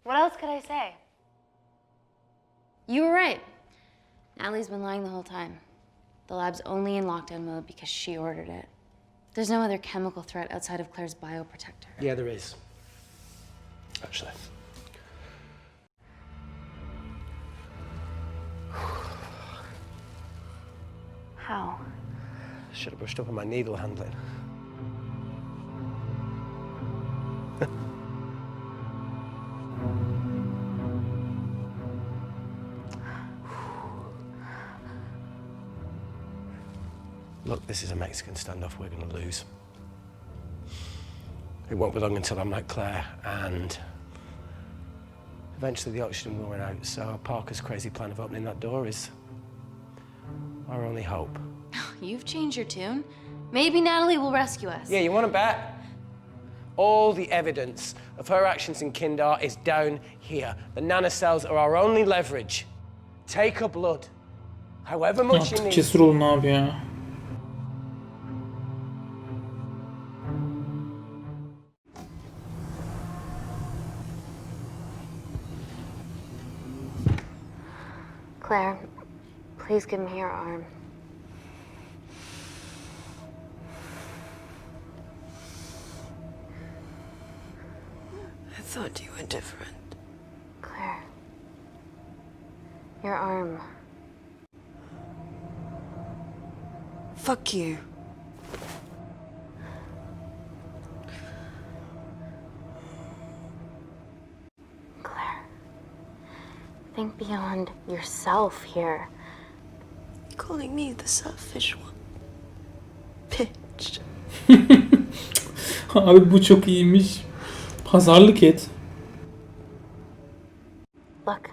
What else could I say? You were right. Natalie's been lying the whole time. The lab's only in lockdown mode because she ordered it. There's no other chemical threat outside of Claire's bioprotector. Yeah, there is. Actually. How? Should have brushed up on my needle handling. Look, this is a Mexican standoff we're going to lose. It won't be long until I'm like Claire, and eventually the oxygen will run out, so Parker's crazy plan of opening that door is our only hope. You've changed your tune. Maybe Natalie will rescue us. Yeah, you want to bet? All the evidence of her actions in Kindar is down here. The nanocells are our only leverage. Take her blood, however much you Artık need. cesur olun abi ya. Claire, please give me your arm. I thought you were different. Claire. Your arm. Fuck you. Claire. Think beyond yourself here. Calling me the selfish one. Bitch. Abi bu çok iyiymiş. Pazarlık et. Look,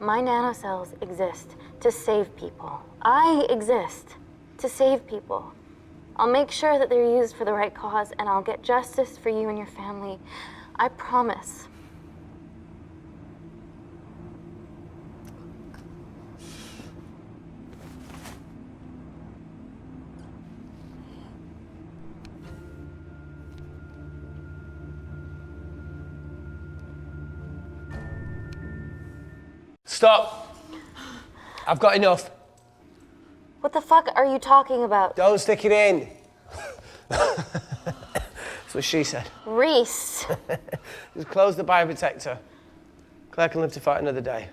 my nanocells exist to save people. I exist to save people. I'll make sure that they're used for the right cause, and I'll get justice for you and your family. I promise. Stop! I've got enough. What the fuck are you talking about? Don't stick it in. That's what she said. Reese. Just close the bioprotector. Claire can live to fight another day.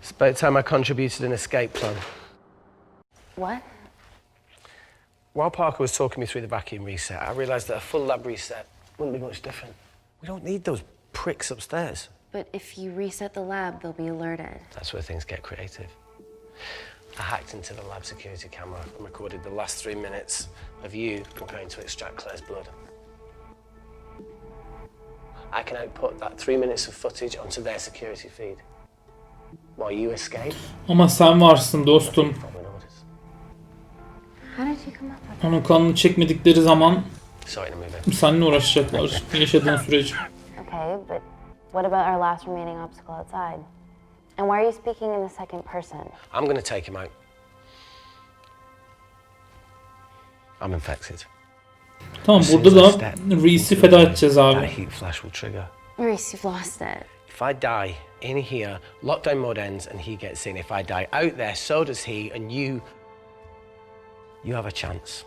It's about time I contributed an escape plan. What? While Parker was talking me through the vacuum reset, I realised that a full lab reset wouldn't be much different. We don't need those pricks upstairs. But if you reset the lab, they'll be alerted. That's where things get creative. I hacked into the lab security camera and recorded the last 3 minutes of you preparing to extract Claire's blood. I can output that 3 minutes of footage onto their security feed. While you escape. Ama sen varsın dostum. How did you come up with Onun kanını çekmedikleri zaman Sorry to move it. seninle uğraşacaklar yaşadığın sürece. Okay, but what about our last remaining obstacle outside? And why are you speaking in the second person? I'm going to take him out. I'm infected. Tamam, burada da Reese'i feda edeceğiz abi. That heat flash will trigger. Reese, you've lost it. If I die in here, lockdown mode ends and he gets in. If I die out there, so does he, and you have a chance.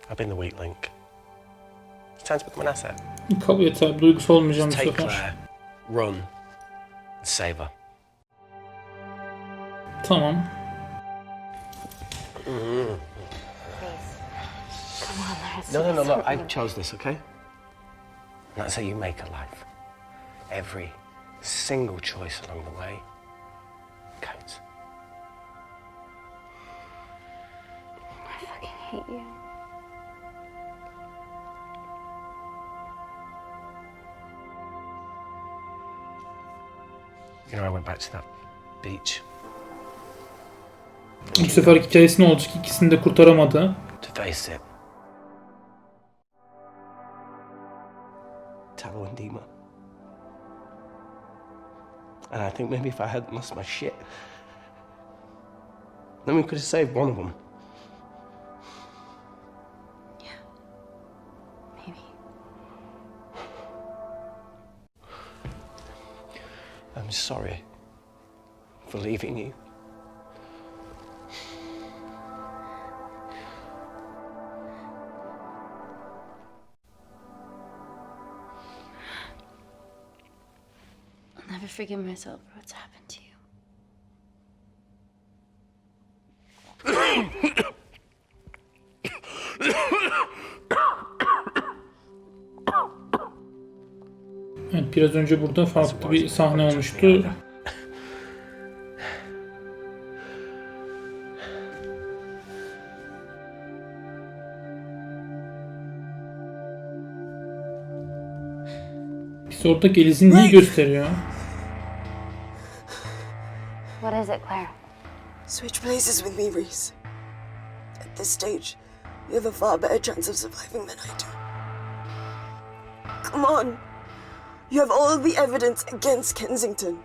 I've been the weak link. It's time to become an asset. Kabul et abi, duygusal olmayacağım bu Take sefer. Claire, run, and save her. Tamam. No, look, I chose this, okay? And that's how you make a life. Every single choice along the way counts. I fucking hate you. You know, I went back to that beach. Bu sefer hikayesi ne olacak? İkisini de kurtaramadı. To face it. Taro and Dima. And I think maybe if I hadn't lost my shit, then we could have saved one of them. Yeah. Maybe. I'm sorry for leaving you. I'll never forgive myself for what's happened to you. Evet, biraz önce burada farklı bir sahne olmuştu. Biz orada Eliz'i niye gösteriyor? What is it, Claire? Switch places with me, Reese. At this stage, you have a far better chance of surviving than I do. Come on. You have all the evidence against Kensington.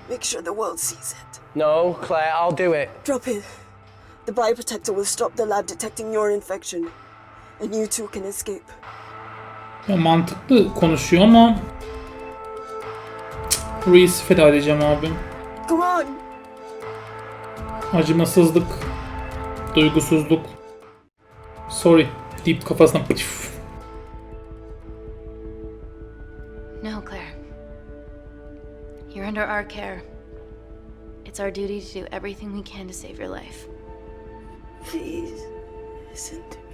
Make sure the world sees it. No, Claire, I'll do it. Drop it. The bioprotector will stop the lab detecting your infection. And you two can escape. Ya mantıklı konuşuyor ama Reis'i feda edeceğim abi. Come on. Acımasızlık, duygusuzluk. Sorry deyip kafasına pıf. No, Claire. You're under our care. It's our duty to do everything we can to save your life. Please, listen to me.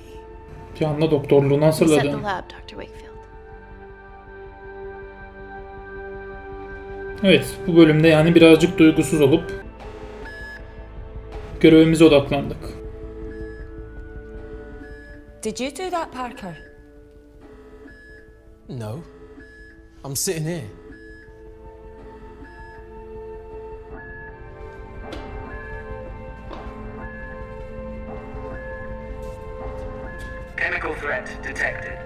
Bir anda doktorluğunu Reset the hazırladı. lab, Dr. Wakefield. Evet, bu bölümde yani birazcık duygusuz olup görevimize odaklandık. Did you do that, Parker? No. I'm sitting here. Chemical threat detected.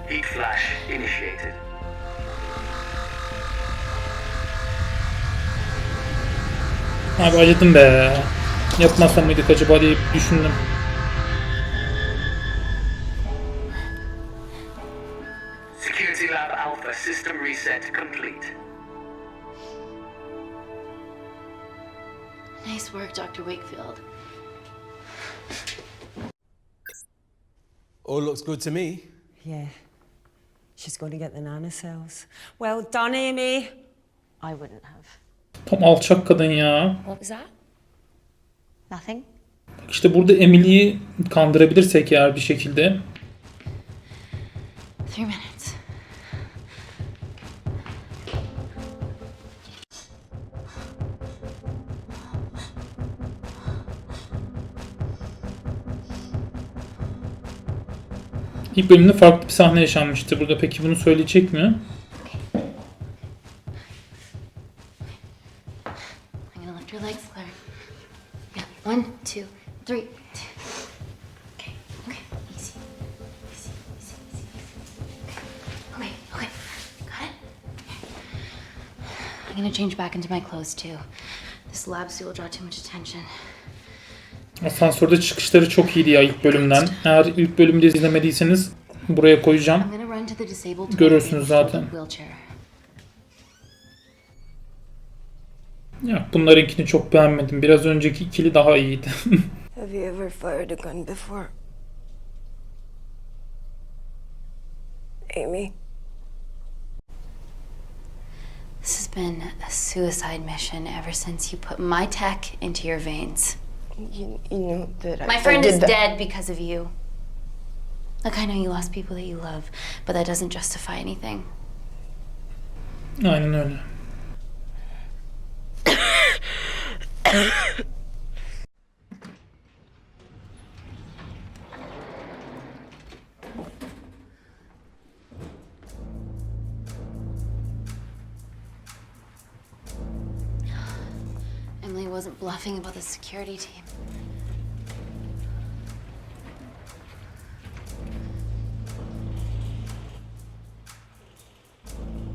Heat flash initiated. Abi acıdım be. Yapmasam mıydık acaba diye düşündüm. Security Lab Alpha system reset complete. Nice work, Dr. Wakefield. All looks good to me. Yeah. She's going to get the nanocells. Well done, Amy. I wouldn't have. Tam alçak kadın ya. What was that? Nothing. İşte burada Emily'yi kandırabilirsek eğer bir şekilde. 3 minutes. İlk bölümde farklı bir sahne yaşanmıştı. Burada peki bunu söyleyecek mi? I'm gonna lift your legs, Claire. Yeah, 1, 2, gonna change back into my clothes too. This lab suit will draw too much attention. Asansörde çıkışları çok iyiydi ya ilk bölümden. Eğer ilk bölümde izlemediyseniz buraya koyacağım. I'm gonna run to the disabled toilet Görürsünüz zaten. wheelchair. Ya bunlarınkini çok beğenmedim. Biraz önceki ikili daha iyiydi. Have you ever fired a gun before? Amy? This has been a suicide mission ever since you put my tech into your veins. You know that My friend is dead because of you. Look, I know you lost people that you love, but that doesn't justify anything. Aynen öyle. Emily wasn't bluffing about the security team.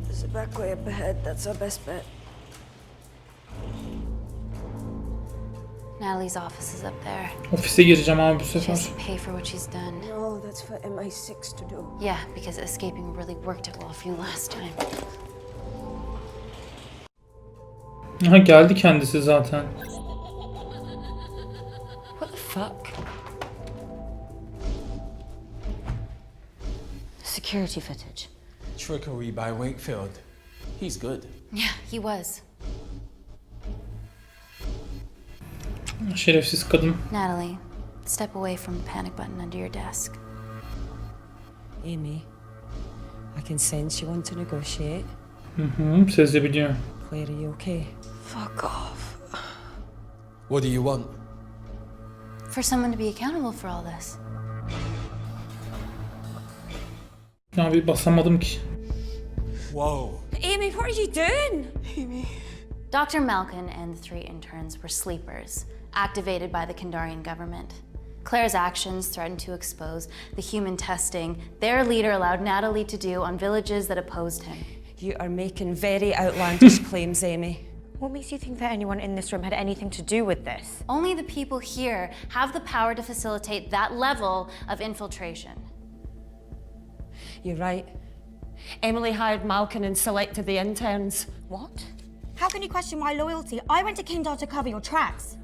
There's a back way up ahead. That's our best bet. Natalie's office is up there. Ofise gireceğim abi bu She sefer. has to pay for what she's done. No, that's for MI6 to do. Yeah, because escaping really worked it well for you last time. Aha geldi kendisi zaten. What the fuck? Security footage. Trickery by Wakefield. He's good. Yeah, he was. Şerefsiz kadın. Natalie, step away from the panic button under your desk. Amy, I can sense you want to negotiate. Sezebiliyor. Claire, are you okay? Fuck off. What do you want? For someone to be accountable for all this. Ya bir basamadım ki. Whoa. Amy, what are you doing? Amy. Dr. Malkin and the 3 interns were sleepers, activated by the Kandarian government. Claire's actions threatened to expose the human testing their leader allowed Natalie to do on villages that opposed him. You are making very outlandish claims, Amy. What makes you think that anyone in this room had anything to do with this? Only the people here have the power to facilitate that level of infiltration. You're right. Emily hired Malkin and selected the interns. What? How can you question my loyalty? I went to Kindar to cover your tracks.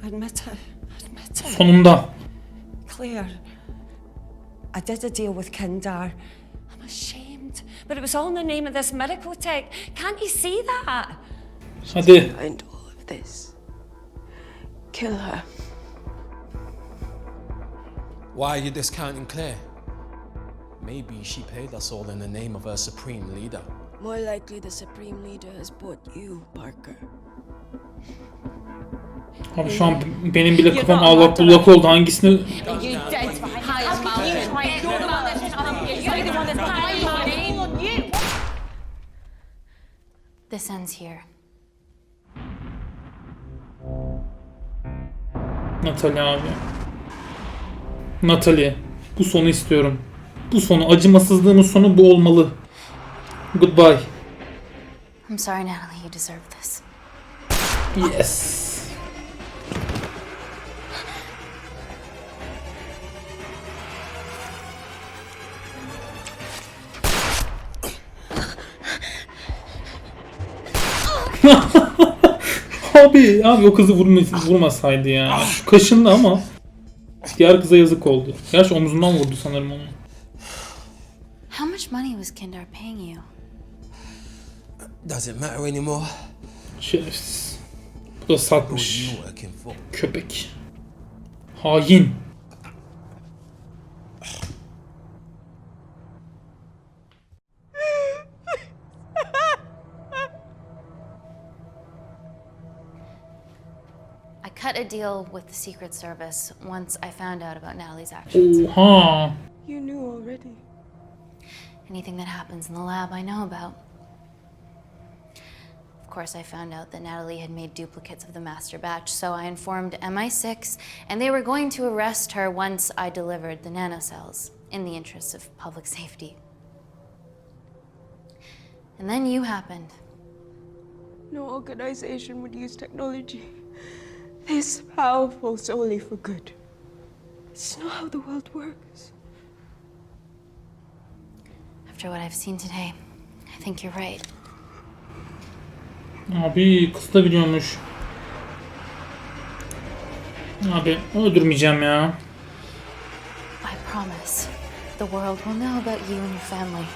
Admit it. Sonunda. Claire, I did a deal with Kindar. I'm ashamed, but it was all in the name of this miracle tech. Can't you see that? Hadi. Behind all of this. Kill her. Why are you discounting Claire? Maybe she paid us all in the name of her supreme leader. More likely the Supreme Leader has bought you, Parker. Abi şu an benim bile kafam allak bullak oldu. Hangisini... You did hire Malkin. You're the one that's you're the one that's hired Malkin. This ends here. Natalie abi. Natalie. Bu sonu istiyorum. Bu sonu, acımasızlığımın sonu bu olmalı. Goodbye. I'm sorry, Natalie, you deserve this. Yes. abi o kızı vurmasaydı ya. Şu kaşındı ama diğer kıza yazık oldu. Gerçi omzundan vurdu sanırım onu. How much money was Kindar paying you? Doesn't matter anymore. Şerefsiz. Bu da satmış. Köpek. Hain. I cut a deal with the Secret Service once I found out about Natalie's actions. Oha. You knew already. Anything that happens in the lab, I know about. Of course, I found out that Natalie had made duplicates of the master batch, so I informed MI6, and they were going to arrest her once I delivered the nanocells, in the interest of public safety. And then you happened. No organization would use technology this powerful solely for good. It's not how the world works. After what I've seen today, I think you're right. Abi kız da biliyormuş. Abi öldürmeyeceğim ya. I promise, the world will know about you and your family.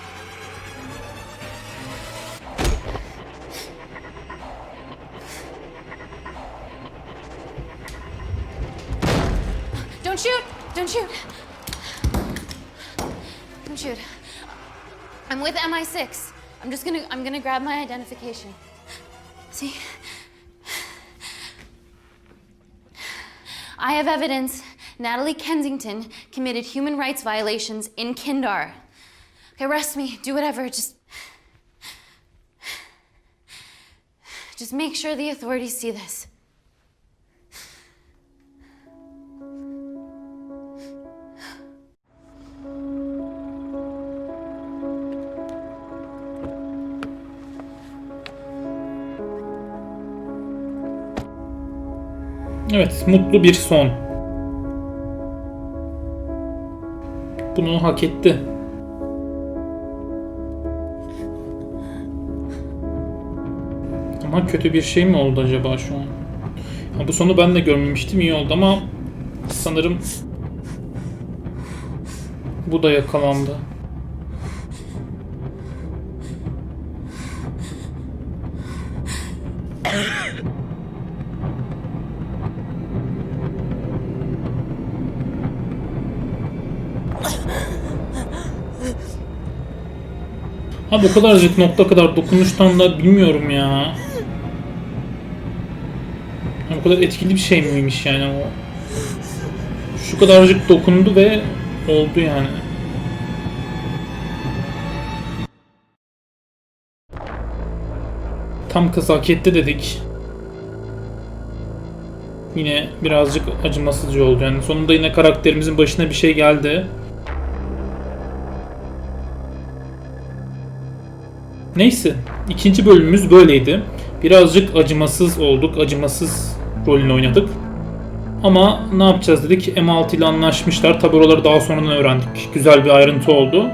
Don't shoot! Don't shoot! Don't shoot. I'm with MI6. I'm gonna grab my identification. See? I have evidence Natalie Kensington committed human rights violations in Kindar. Okay, arrest me, do whatever, just make sure the authorities see this. Evet, mutlu bir son. Bunu hak etti. Ama kötü bir şey mi oldu acaba şu an? Ya bu sonu ben de görmemiştim, iyi oldu ama sanırım bu da yakalandı. Abi o kadarcık nokta kadar dokunuştan da bilmiyorum ya. Yani o kadar etkili bir şey miymiş yani o. Şu kadarcık dokundu ve oldu yani. Tam kız hak etti dedik. Yine birazcık acımasızca oldu yani. Sonunda yine karakterimizin başına bir şey geldi. Neyse, ikinci bölümümüz böyleydi. Birazcık acımasız olduk, acımasız rolünü oynadık. Ama ne yapacağız dedik, M6 ile anlaşmışlar. Tabi oraları daha sonradan öğrendik. Güzel bir ayrıntı oldu.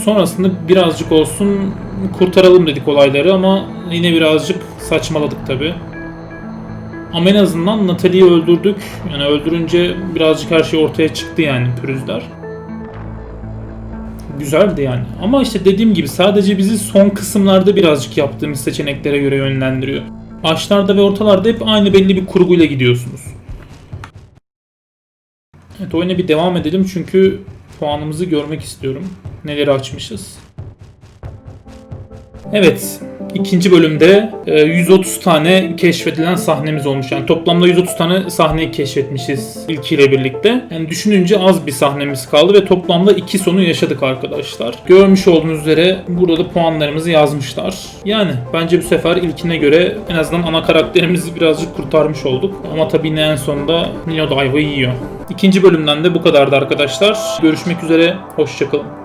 Sonrasında birazcık olsun kurtaralım dedik olayları ama yine birazcık saçmaladık tabi. Ama en azından Natalie'yi öldürdük. Yani öldürünce birazcık her şey ortaya çıktı yani, pürüzler. Güzeldi yani. Ama işte dediğim gibi sadece bizi son kısımlarda birazcık yaptığımız seçeneklere göre yönlendiriyor. Başlarda ve ortalarda hep aynı belli bir kurguyla gidiyorsunuz. Evet, oyuna bir devam edelim çünkü puanımızı görmek istiyorum. Neleri açmışız. Evet, ikinci bölümde 130 tane keşfedilen sahnemiz olmuş. Yani toplamda 130 tane sahneyi keşfetmişiz ilkiyle birlikte. Yani düşününce az bir sahnemiz kaldı ve toplamda 2 sonu yaşadık arkadaşlar. Görmüş olduğunuz üzere burada da puanlarımızı yazmışlar. Yani bence bu sefer ilkine göre en azından ana karakterimizi birazcık kurtarmış olduk. Ama tabii yine en sonunda Nino da ayvayı yiyor. İkinci bölümden de bu kadardı arkadaşlar. Görüşmek üzere, hoşça kalın.